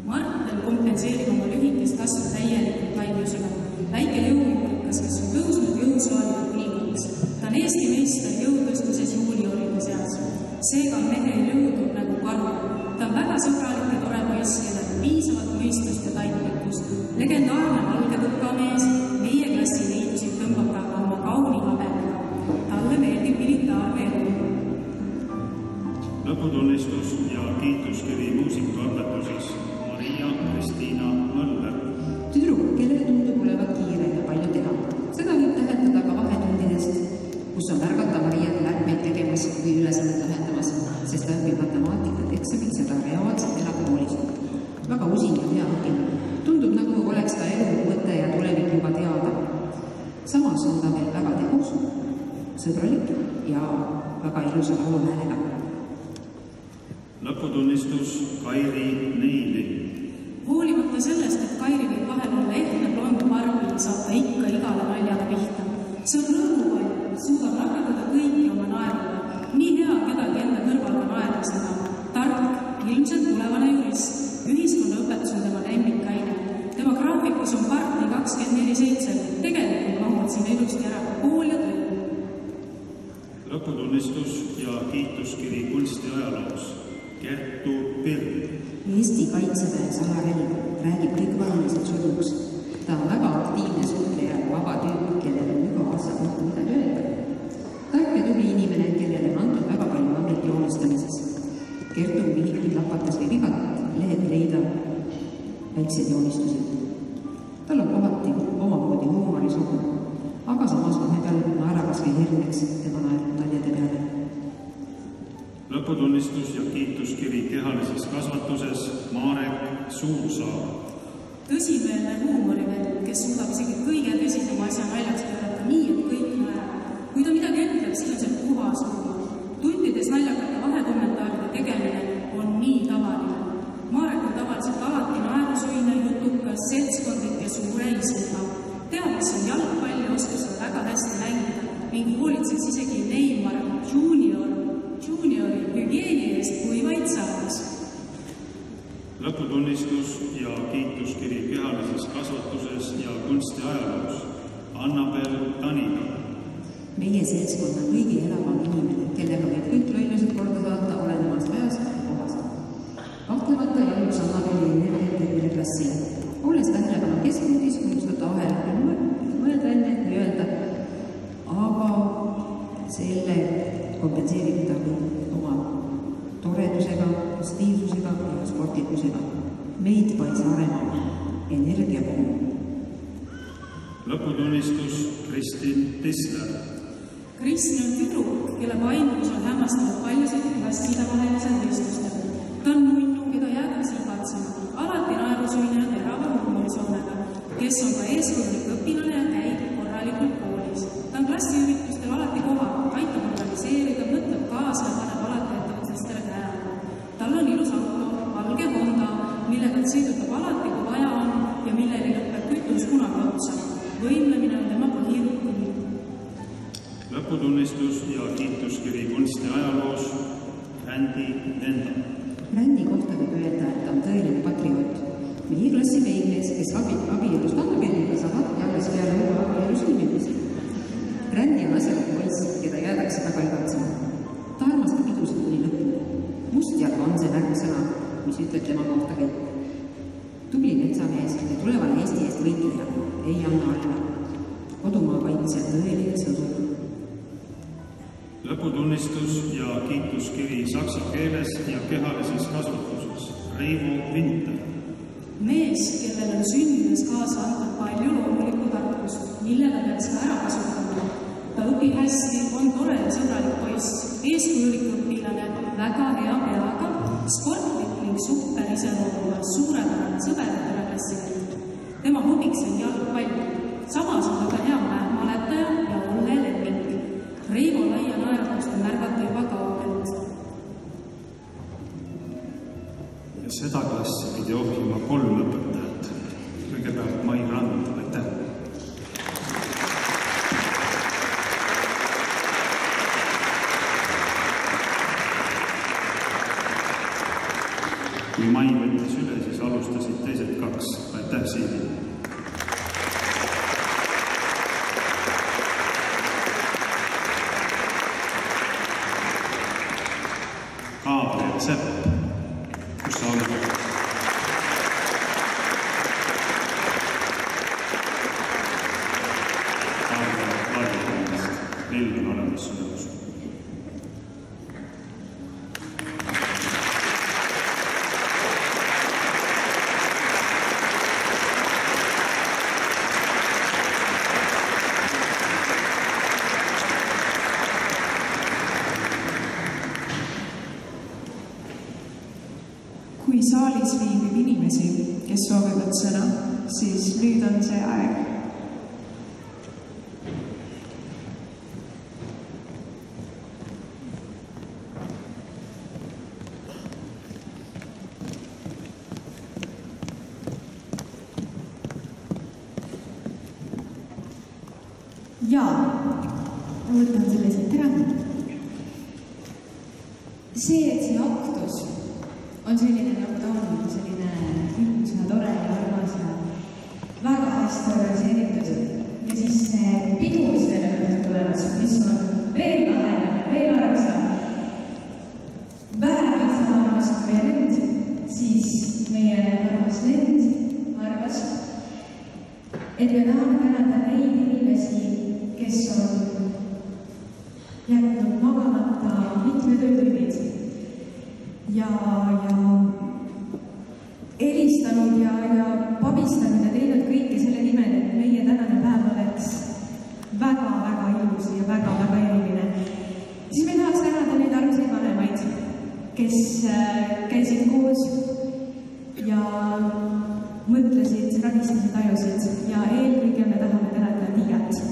Marten kompenseerib oma lühikest kasvu täielikult lainusega. Väike jõujuurikas, kes on tõusnud jõusaaliga põlgaks. Ta on Eesti meister jõutõstmises juunioride seas. Seega on mehe jõutud nagu karu. Ta on väga sõbralik ja tore poiss, kellel on piisavalt mõistust ja taimlikkust. Legendaarne valge tõkamees, meie klassi liidusid tõmbab ta oma kauni habemega. Lõputunnistus ja kiituskiri muusikaõpetuses Maria Kristiina Mõller. Tüdruk, kellele tundub olevat kiire ja palju teha. Seda võib tähendada ka vahetundidest, kus on märgata Mariat märkmeid tegemas või ülesannet lahendamas, sest ta õpib matemaatikat eksamil seda reaalselt elakoolis. Väga usin ja hea õpib. Tundub nagu oleks ta elu mõte ja tulevik juba teada. Samas on ta veel väga tegus, sõbralik ja väga ilusa lauluhäälega. Lõputunnistus Kairi Neili. Hoolimata sellest, et Kairi võib vahel olla ehtne blond Barbie, saab ta ikka igale naljaga pihta. See on rõõmupall, suudab rakendada kõiki oma naeruga. Nii hea kedagi enda kõrvaga naermisega. Tark, ilmselt tulevane jurist. Ühiskonnaõpetus on tema lemmikaine. Tema graafikus on parti 24/7. Tegelikult mahud siin ilusti ära kool ja töö. Lõputunnistus ja kiituskiri kunstiajaloos Kertu Pirn. Eesti Kaitseväe salarelv räägib kõik varulised surnuks. Ta on väga aktiivne suhtleja ja vaba tüüp, kellel on iga aasta kohta midagi öelda. Tark ja tubli inimene, kellele on antud väga palju amet joonistamises. Kertu vihikuid lapates võib igat lehelt leida väikseid joonistusi. Tal on kohati omamoodi huumorisohu, aga samas vahepeal naerakas või hirmeks tema naljade peale. Lõputunnistus ja kiituskiri kehalises kasvatuses Marek Suursaar. Tõsimeelne huumorivend, kes suudab isegi kõige tõsisema asja naljaks pöörata nii, et kõik naerab. Kui ta midagi ütleb, siis on see puhas huumor. Tundides naljakate vahekommentaaride tegemine on nii tavaline. Marek on tavaliselt alati naerusuine, jutukas, seltskondlik ja suure isuga. Teab, mis on jalgpall ja oskas seda väga hästi mängida ning hoolitseks isegi Neymar juniori hügieeni eest, kui vaid saaks. Lõputunnistus ja kiituskiri kehalises kasvatuses ja kunstiajaloos Annabel Taniga. Meie seltskond on kõigi elavam inimene, kellega võib kõik lollused korda saata olenemast ajast ja kohast. Kahtlemata jalus Annabeli energia tervile klassile. Olles tähelepanu keskpunktis, unustada ahel mõelda enne või öelda, aga selle kompenseerib ta oma toredusega, positiivsusega ja sportlikkusega. Meid paisa arema energia puhul. Lõputunnistus Kristin Tisler. Kristin on tüdruk, kelle paindus on hämmastanud paljusid klasside vahelised võistlustel. Ta on nunnu, keda jäädakse igatsema, alati naerusuine ja terava huumorisoonega, kes on ka eeskujulik õpilane ja käib korralikult koolis. Ta on klassiüritustel alati kohal, aitab organiseerida, mõtleb kaasa ja paneb alati ettevõtlastele käe. Tal on ilus auto, valge Honda, millega ta sõidutab alati, kui vaja on ja milleni lõpeb kütus kunagi otsa. Võimlemine on tema põhirütm. Lõputunnistus ja kiituskiri kunstiajaloos Rändi Enda. Rändi kohta võib öelda, et ta on tõeline patrioot. Meie klassi mees, kes abielust Annabeliga saab alles peale uue abielu sõlmimist. Rändi on asjalik poiss, keda jäädakse väga igatsema. Ta armastab pidusid kuni lõpuni. Mustjalg on see märksõna, mis ütleb tema kohta kõik. Tubli metsamees ja tulevane Eesti eest võitleja ei anna alla. Kodumaa kaitse tõeline sõdur. Lõputunnistus ja kiituskiri saksa keeles ja kehalises kasvatuses Reivo Vinter. Mees, kellel on sündides kaasa antud palju loomulikku tarkust, mille ta peaks ka ära kasutama. Ta õpib hästi, on tore ja sõbralik poiss, eeskujulik õpilane, väga hea peaga, sportlik ning super iseloomuga, suurepärane sõber ja klassivend. Tema hobiks on jalgpall. Samas on ta hea mäletaja ja Olle lemmik. Reivo laia naeratust on märgata juba kaugelt. Ja seda klassi pidi ohjima 3 õpetajat. Kõigepealt Mai Rand, aitäh! Kui Mai võttis üle, siis alustasid teised 2. Aitäh, Siili! Gabriel Sepp, kus sa oled? Gabriel Laidest, Lill on olemas sulle usu. saalis viibib inimesi, kes soovivad sõna, siis nüüd on see aeg. Jaa, ma võtan selle siit ära. See, et see aktus on selline, nagu ta on, selline ilmus ja tore ja armas ja väga hästi organiseeritud. Ja siis see pidu, mis teile nüüd tulemas, mis on veel lahe, veel armsam. Vähemalt sama armas kui meie lend, siis meie armas lend arvas, et me tahame tänada neid inimesi, kes on jätnud magamata mitmed öötunnid ja helistanud ja pabistanud ja teinud kõike selle nimel, et meie tänane päev oleks väga-väga ilus ja väga-väga eriline. Siis me tahaks tänada neid armsaid vanemaid, kes käisid koos ja mõtlesid, radistasid ajusid ja eelkõige me tahame tänada Tiiat.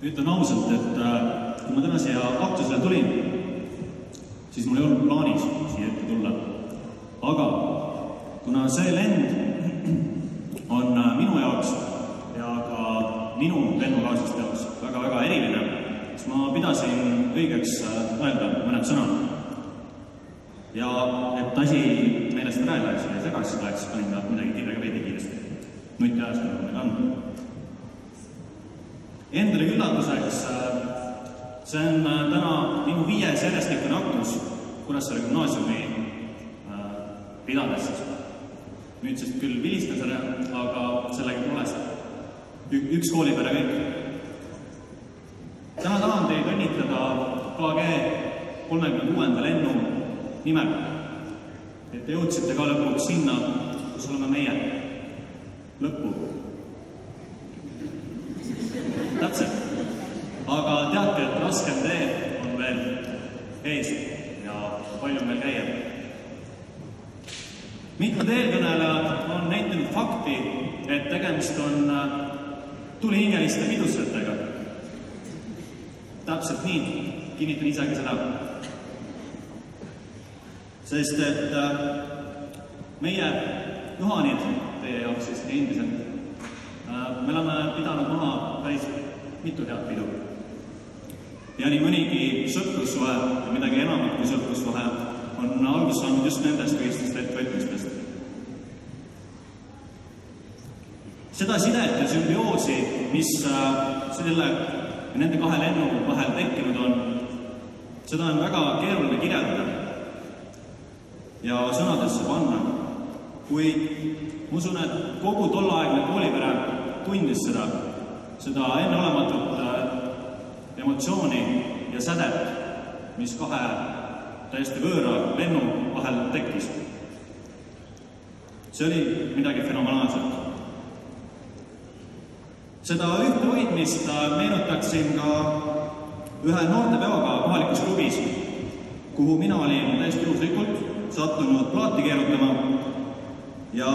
Ütlen ausalt, et kui ma täna siia aktusele tulin, siis mul ei olnud plaanis siia ette tulla. Aga kuna see lend on minu jaoks ja ka minu lennukaaslaste jaoks väga-väga eriline, siis ma pidasin õigeks öelda mõned sõnad. Ja et asi meelest ära ei läheks ja segaks läheks, panin ka midagi kirjaga veidi kiiresti. Nutti ajast nagu meil on. Endale üllatuseks, see on täna minu 5. järjestikune aktus Kuressaare gümnaasiumi pidades. Nüüd sest küll vilistan selle, aga sellega poolest üks koolipere kõik. Täna tahan teid õnnitleda KG 36. lennu nimel, et te jõudsite ka lõpuks sinna, kus oleme meie lõppu. Täpselt. Aga teadke, et raskem tee on veel ees ja palju on veel käia. Mitmed eelkõnelejad on näitanud fakti, et tegemist on tulihingeliste pidustajatega. Täpselt nii, kinnitan isegi seda. Sest et meie juhanid, teie jaoks siis endiselt, me oleme pidanud maha päris mitu head pidu. Ja nii mõnigi sõprussuhe ja midagi enamat kui sõprussuhe on algust saanud just nendest ühistest ettevõtmistest. Seda sidet ja sümbioosi, mis selle ja nende kahe lennu vahel tekkinud on, seda on väga keeruline kirjeldada ja sõnadesse panna, kuid ma usun, et kogu tolleaegne koolipere tundis seda enneolematut emotsiooni ja sädet, mis kahe täiesti võõra lennu vahel tekkis. See oli midagi fenomenaalset. Seda ühte hoidmist meenutaksin ka ühe noortepeoga kohalikus klubis, kuhu mina olin täiesti juhuslikult sattunud plaati keerutama ja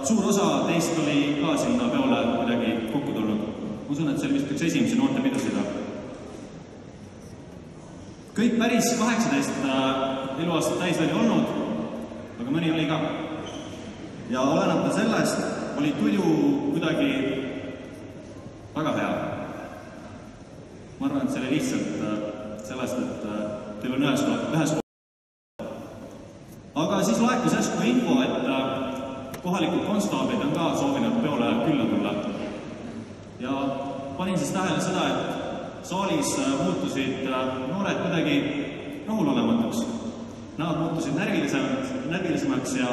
suur osa teist oli ka sinna peole midagi kokku tulnud. Ma usun, et see oli vist üks esimesi noortepidusida. Kõik päris 18 eluaastat täis oli olnud, aga mõni oli ka. Ja olenata sellest oli tuju kuidagi väga hea. Ma arvan, et see oli lihtsalt sellest, et teil on ühes. Aga siis laekus järsku info, et kohalikud konstaablid on ka soovinud peole külla tulla. Ja panin siis tähele seda, et saalis muutusid noored kuidagi rahulolematuks. Nad muutusid närvilisemaks ja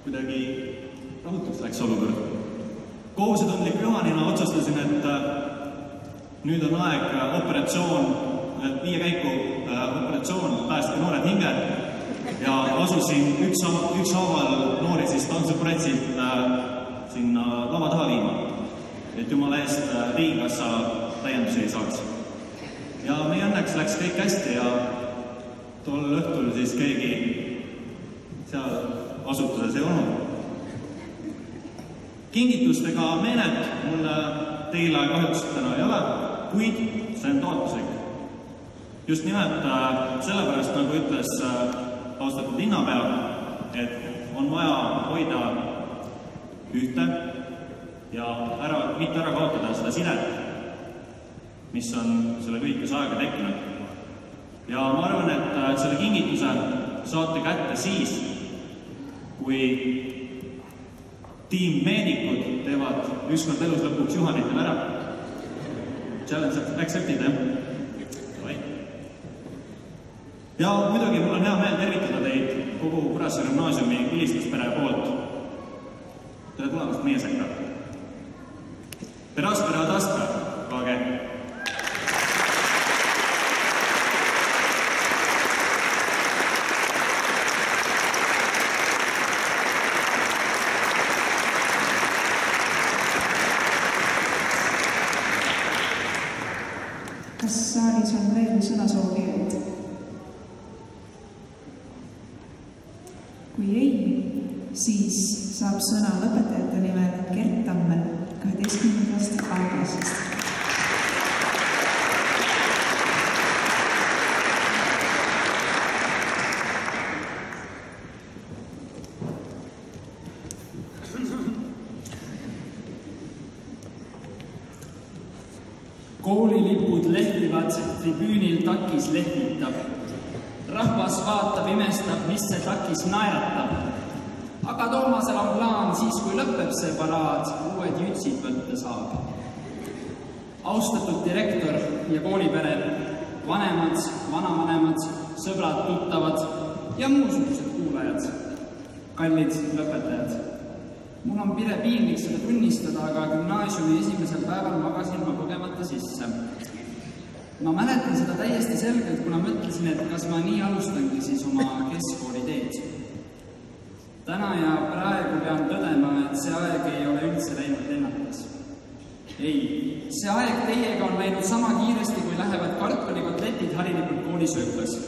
kuidagi rahutuks läks olukord. Kohusetundlik Juhanina otsustasin, et nüüd on aeg viia käiku operatsioon päästa noored hinged ja asusin ükshaaval noori siis tantsupretsilt sinna lava taha viima, et jumala eest riigikassa täiendusi ei saaks. Ja meie õnneks läks kõik hästi ja tol õhtul siis keegi seal asutuses ei olnud. Kingitustega meenet mul teile kahjuks täna ei ole, kuid see on toetuslik. Just nimelt sellepärast, nagu ütles austatud linnapea, et on vaja hoida ühte ja mitte ära kaotada seda sidet, mis on selle lühikese aega tekkinud. Ja ma arvan, et selle kingituse saate kätte siis, kui tiim meedikud teevad ükskord elus lõpuks Juhanitel ära. Challenge accepted, jah? Ja muidugi mul on hea meel tervitada teid kogu Kuressaare Gümnaasiumi Kilistuspere poolt. Tere tulemast meie sekka. Peraspera taska, kaage. Kas saalis on veel sõnasoovijaid? Kui ei, siis saab sõna lõpetajate nimel Gert Tammel 12. A-klassist. Koolilipud lehvivad, tribüünil takis lehvitab. Rahvas vaatab, imestab, mis see takis naeratab. Aga Toomasel on plaan siis, kui lõpeb see paraad, uued jutsid võtta saab. Austatud direktor ja koolipere, vanemad, vanavanemad, sõbrad, tuttavad ja muusugused kuulajad. Kallid lõpetajad. Mul on pire piinlik seda tunnistada, aga gümnaasiumi esimesel päeval magasin ma kogemata sisse. Ma mäletan seda täiesti selgelt, kuna mõtlesin, et kas ma nii alustangi siis oma keskkooli teed. Täna ja praegu pean tõdema, et see aeg ei ole üldse läinud lennates. Ei, see aeg teiega on läinud sama kiiresti, kui lähevad kartulikotletid harilikult koolisööklas.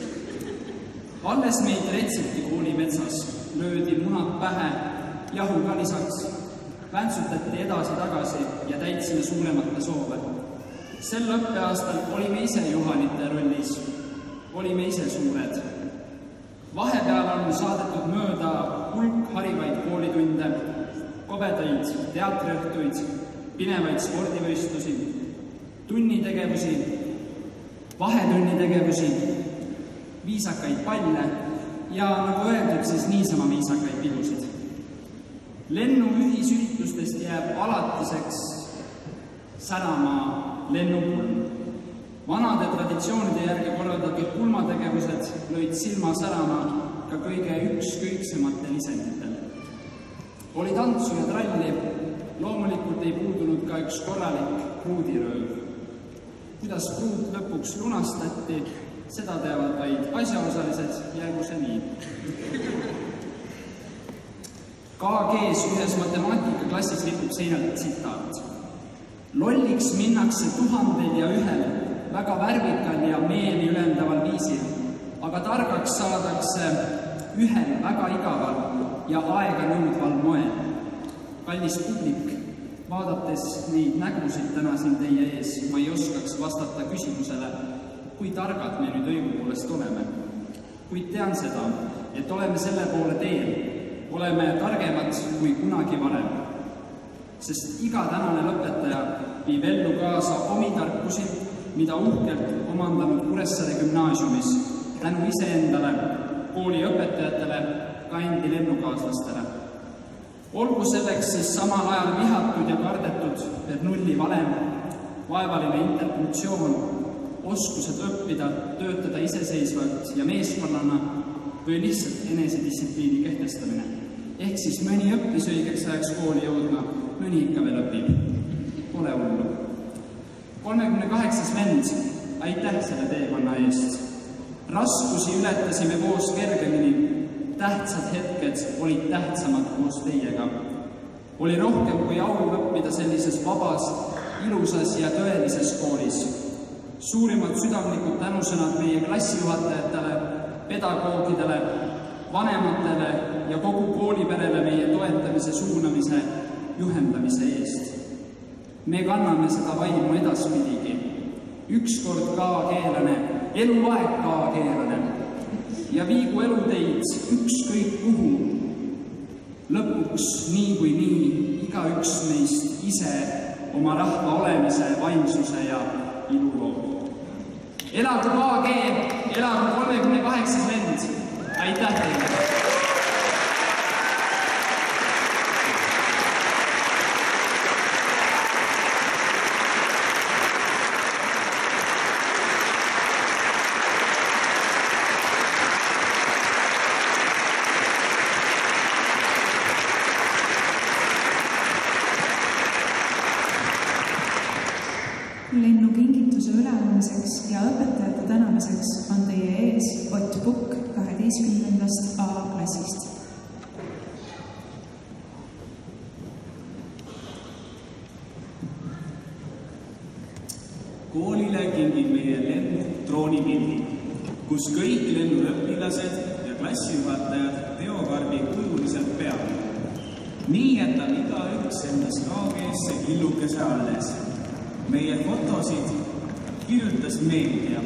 Alles meid retsiti kooli metsas, löödi munad pähe, jahu ka lisaks, väntsutati edasi-tagasi ja täitsime suuremate soove. Sel õppeaastal olime ise Juhanite rollis, olime ise suured. Vahepeal on saadetud mööda hulk harivaid koolitunde, kobedaid teatriõhtuid, pinevaid spordivõistlusi, tunnitegevusi, vahetunnitegevusi, viisakaid palle ja nagu öeldud, siis niisama viisakaid pidusid. Lennu ühisüritustest jääb alatiseks särama lennupulm. Vanade traditsioonide järgi korraldatud pulmategevused lõid silma särama ka kõige ükskõiksematel isenditel. Oli tantsu ja tralli, loomulikult ei puudunud ka üks korralik pruudirööv. Kuidas pruut lõpuks lunastati, seda teavad vaid asjaosalised, jäägu see nii. KG-s ühes matemaatikaklassis lipub seinalt tsitaat. Lolliks minnakse 1001 väga värvikal ja meeli ülendaval viisil, aga targaks saadakse ühel väga igaval ja aega nõudval moel. Kallis publik, vaadates neid nägusid täna siin teie ees, ma ei oskaks vastata küsimusele, kui targad me nüüd õigupoolest oleme. Kuid tean seda, et oleme selle poole teel, oleme targemad kui kunagi varem. Sest iga tänane lõpetaja viib ellu kaasa omi tarkusi, mida uhkelt omandanud Kuressaare Gümnaasiumis tänu iseendale kooli õpetajatele, ka endi lennukaaslastele. Olgu selleks siis samal ajal vihatud ja kardetud Bernulli valem, vaevaline interpunktsioon, oskused õppida, töötada iseseisvalt ja meeskonnana või lihtsalt enesedistsipliini kehtestamine. Ehk siis mõni õppis õigeks ajaks kooli jõudma, mõni ikka veel õpib. Pole hullu. 38. vend, aitäh selle teekonna eest. Raskusi ületasime koos kergemini, tähtsad hetked olid tähtsamad koos teiega. Oli rohkem kui au õppida sellises vabas, ilusas ja tõelises koolis. Suurimad südamlikud tänusõnad meie klassijuhatajatele, pedagoogidele, vanematele ja kogu kooliperele meie toetamise, suunamise, juhendamise eest. Me kanname seda vaimu edaspidigi. Ükskord kaakeelane, eluaeg kaakeelane ja viigu elu teid ükskõik kuhu. Lõpuks nii kui nii igaüks meist ise oma rahva olemise, vaimsuse ja ilu loob. Elagu KG, elagu 38. vend. Aitäh teile! Lennukingituse üleandmiseks ja õpetajate tänamiseks on teie ees Ott Pukk 12. A klassist. Koolile kingib meie lennutroonipildi, kus kõik lennuõpilased ja klassijuhatajad teokarbi kujuliselt peavad. Nii jätab igaüks endast KG-sse killukese alles. Meie fotosid kirjutas meedia,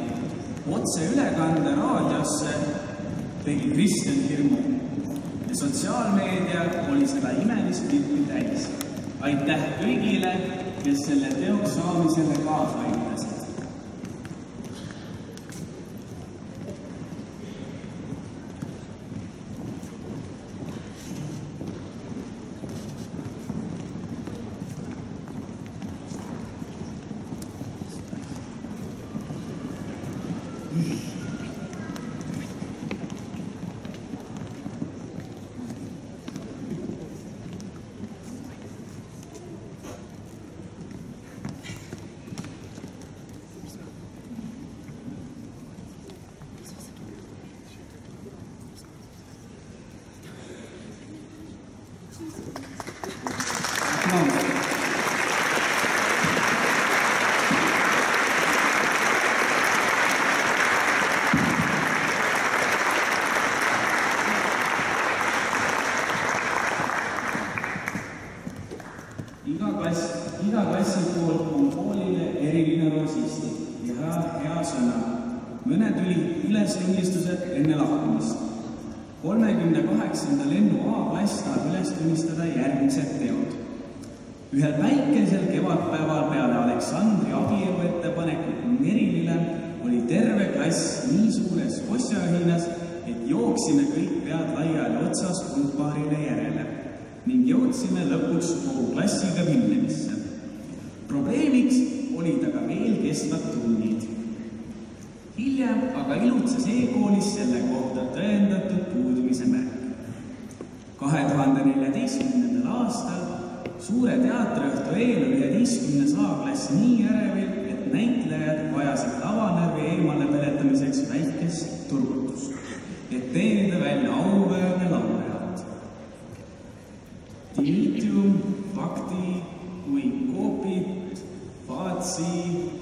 otse ülekande raadiosse tegi Kristjan Hirmu ja sotsiaalmeedia oli seda imelist pilti täis. Aitäh kõigile, kes selle teoks saamisele kaasa aitasid. Iga klassi poolt on koolile eriline roosisti ja hea sõna. Mõned ülestunnistused enne lahkumist. 38. lennu A-klass tahab üles tunnistada järgmised teod. Ühel väikesel kevadpäeval peale Aleksandri abielu ettepanekut Merilile oli terve klass nii suures kosjahinas, et jooksime kõik pead laiali otsas kumpaarile järele ning jõudsime lõpuks kogu klassiga Villemisse. Probleemiks olid aga veel kestvad tunnid. Hiljem aga ilutses e-koolis selle kohta tõendatud puudumise märk. 2014. aastal suure teatriõhtu eel oli 11. A-klass nii ärevil, et näitlejad vajasid lavanärvi eemale peletamiseks väikest turgutust, et teenida välja auväärne laureaat. Dimitium fakti kui koopit faatsi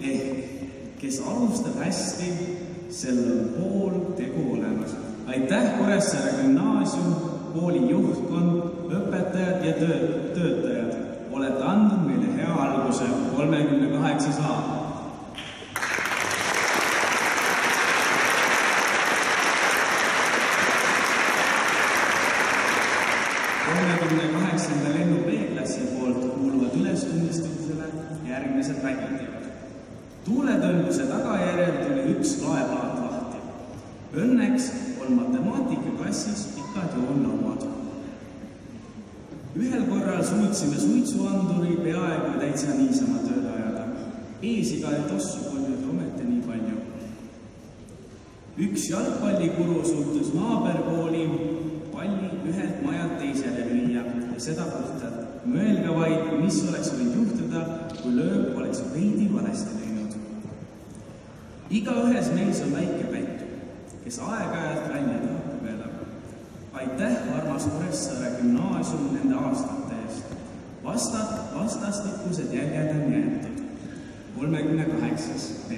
ehk kes alustab hästi, sel on pool tegu olemas. Aitäh Kuressaare gümnaasium, kooli juhtkond, õpetajad ja töötajad. Olete andnud meile hea alguse 38. A. 38. lennu B-klassi poolt kuuluvad ülestunnistusele järgmised vägiteod. Tuuletõmbuse tagajärjel tuli üks laeplaat lahti. Õnneks on matemaatikaklassis pikad joonlauad. Ühel korral suutsime suitsuanduri peaaegu täitsa niisama tööle ajada. Eesiga ja tossu polnud ometi nii palju. Üks jalgpallikuru suutus naaberkooli palli ühelt majalt teisele lüüa ja seda puhtalt. Mõelge vaid, mis oleks võinud juhtuda, kui lööb oleks veidi valesti läinud. Igaühes meis on väike pätt, kes aeg-ajalt välja tahab pugeda. Aitäh, armas Kuressaare gümnaasium nende aastate eest. Vastastikused jäljed on jäetud. 38. B.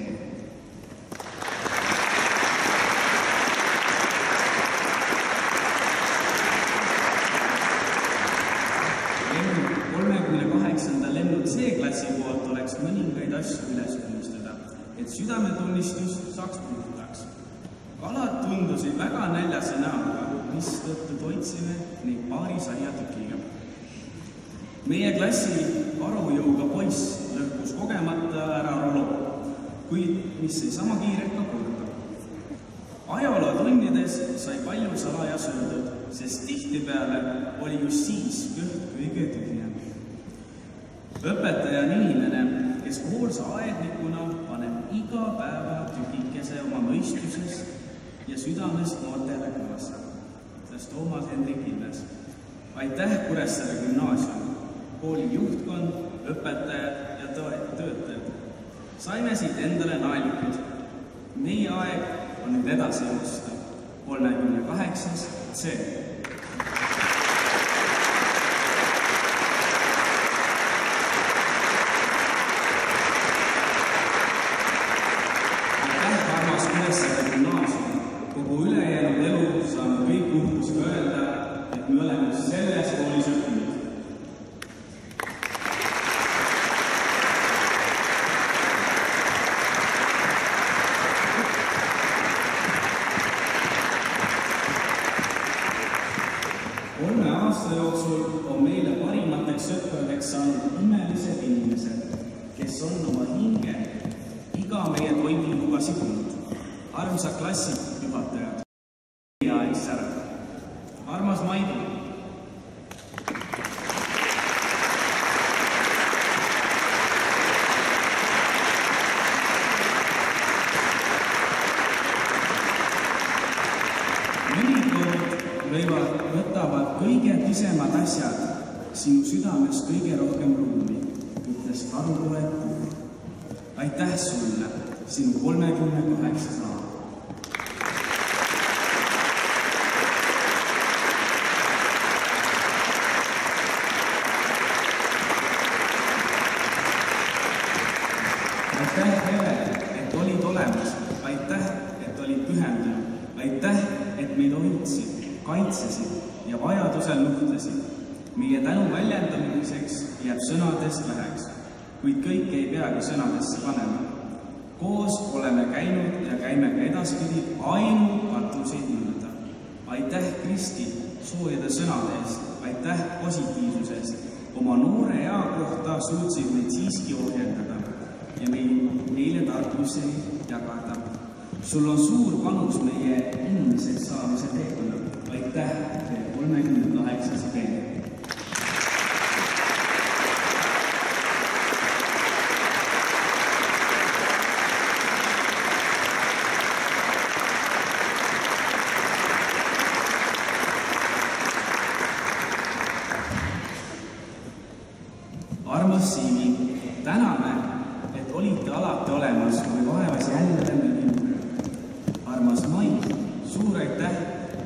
Lennut C-klassi poolt oleks mõningaid asju üles tunnustada, et südametunnistus saaks puhtaks. Kalad tundusid väga näljase näoga, mistõttu toitsime neid paari saiatükiga. Meie klassi arujõuga poiss lõhkus kogemata ära rolo, kuid mis ei sama kiirelt ka korda. Ajalootunnides sai palju salaja söödud, sest tihtipeale oli just siis kõht kõige tühjem. Õpetaja on inimene, kes hoolsa aednikuna paneb iga päeva tükikese oma mõistuses ja südamest noortele kaasa. Sest Toomas Hendrik Ilves. Aitäh Kuressaare gümnaasium, kooli juhtkond, õpetajad ja töötajad. Saime siit endale naelikud. Meie aeg on nüüd edasi joosta. 38. C. Kogu ülejäänud elu saan kõik uhkusega öelda, et me oleme selles koolis õppinud. Kolme aasta jooksul on meile parimateks sõpradeks saanud imelised inimesed, kes on oma hinge iga meie toiminguga sidunud. Armsad klassijuhatajad, ja Issar, armas Maidu. Mõnikord võtavad kõige pisemad asjad sinu südames kõige rohkem ruumi, ütles karupoeg Puur. Aitäh sulle, sinu 38 aasta. Aitäh, Hele, et olid olemas. Aitäh, et olid pühendunud. Aitäh, et meid hoidsid, kaitsesid ja vajadusel nuhtlesid. Meie tänu väljendamiseks jääb sõnadest väheks, kuid kõike ei peagi sõnadesse panema. Koos oleme käinud ja käime ka edaspidi ainult katuseid mööda. Aitäh, Kristi, soojade sõnade eest. Aitäh positiivsuse eest. Oma noore ea kohta suutsid meid siiski ohjendada ja meile tarkusi jagada. Sul on suur panus meie inimeseks saamise teekonna. Aitäh, 38. B. Armas Siimi, täname, et olite alati olemas, kui vaevas jälle mõni. Armas Mai, suur aitäh,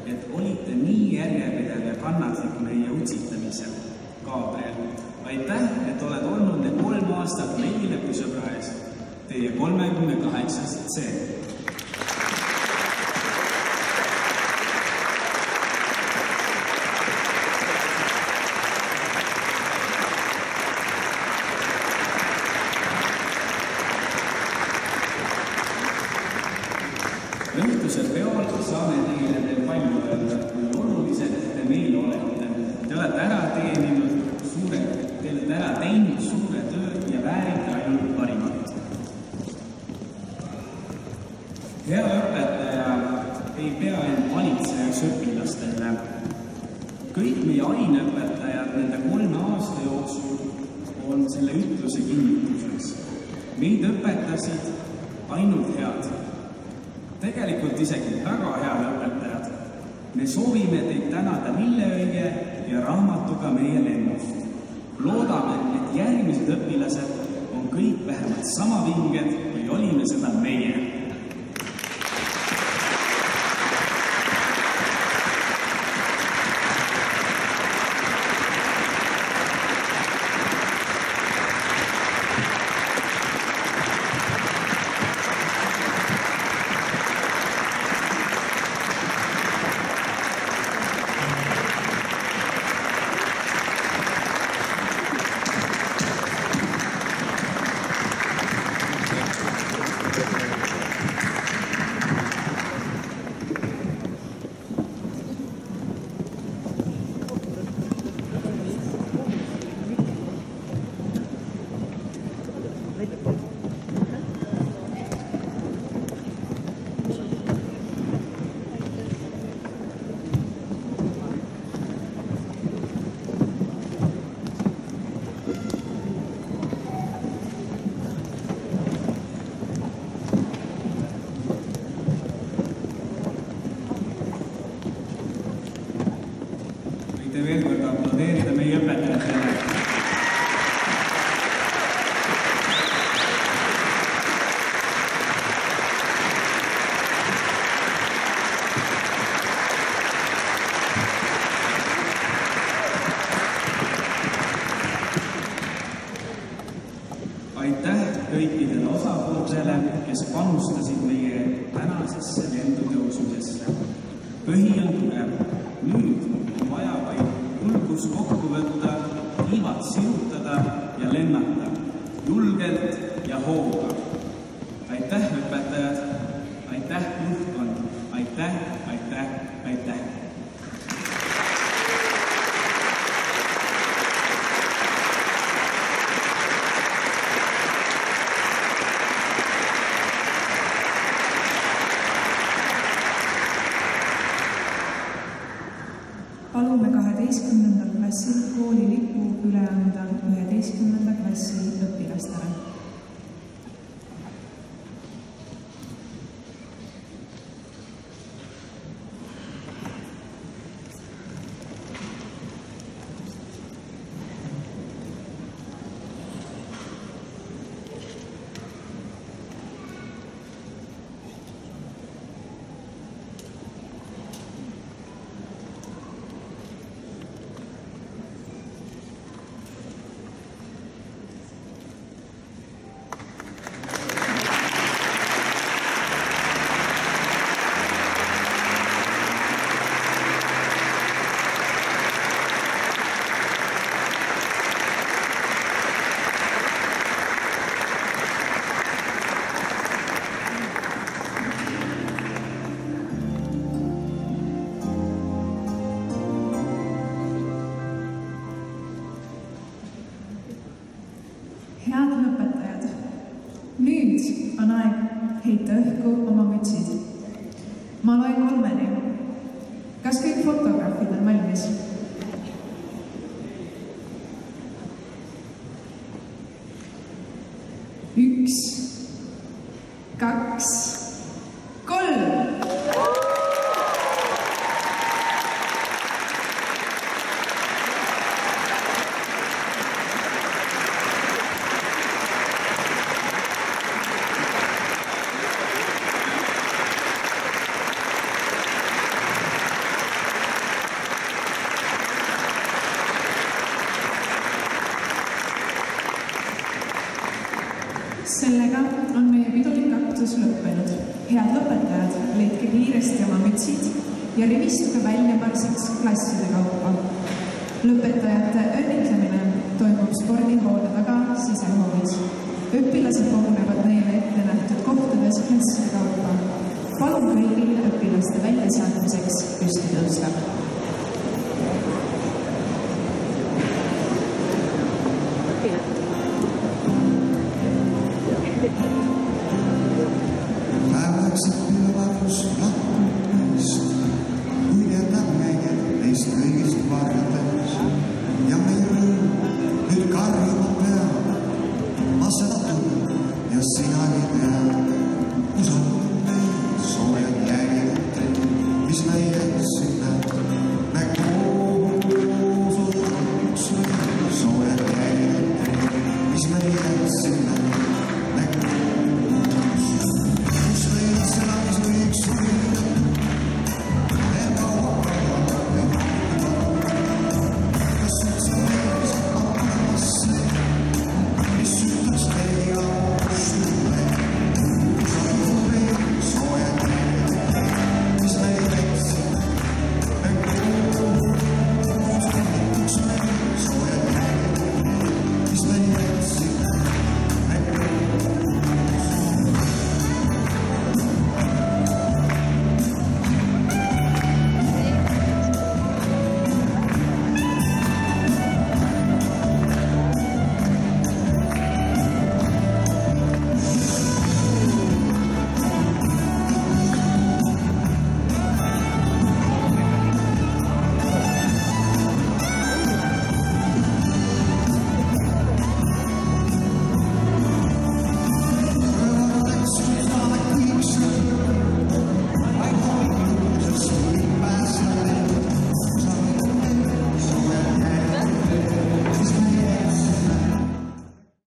et olite nii järjepidev ja kannatlik meie utsitamisel. Gabriel, aitäh, et oled olnud need 3 aastat meile kui sõbra ees. Teie 38. C. Õhtusel peol saame teile veel palju öelda, kui olulised te meil olete. Te olete ära teinud suure töö ja väärite ainult parimat. Hea õpetaja ei pea end valitsejaks õpilastele. Kõik meie aineõpetajad nende 3 aasta jooksul on selle ütluse kinnituseks. Meid õpetasid ainult head. Tegelikult isegi väga head õpetajad. Me soovime teid tänada lilleõige ja raamatuga meie lennust. Loodame, et järgmised õpilased on kõik vähemalt sama vinged või olime seda meie. Veel kord aplodeerida meie õpetajatele. Aitäh kõikidele osapooltele, kes panustasid meie tänasesse lendu tõusmisesse. Põhi on tugev. Nüüd on vaja vaid julgus kokku võtta, kiivad sirutada ja lennata. Julgelt ja hooga. Aitäh õpetajad, aitäh juhtkond, aitäh, aitäh, aitäh. Palume 12. klassil kooli lipu üle anda 11. klassi õpilastele. Head lõpetajad, nüüd on aeg heita õhku oma mütsid. Ma loen 3. Kas kõik fotograafid on valmis? 1, 2, 3. Sellega on meie pidulik aktus lõppenud. Head lõpetajad, leidke kiiresti oma mütsid ja rivistuge välja marsiks klasside kaupa. Lõpetajate õnnitlemine toimub spordihoone taga sisehoovis. Õpilased kogunevad neile ette nähtud kohtades klasside kaupa. Palun kõigil õpilaste väljasaatmiseks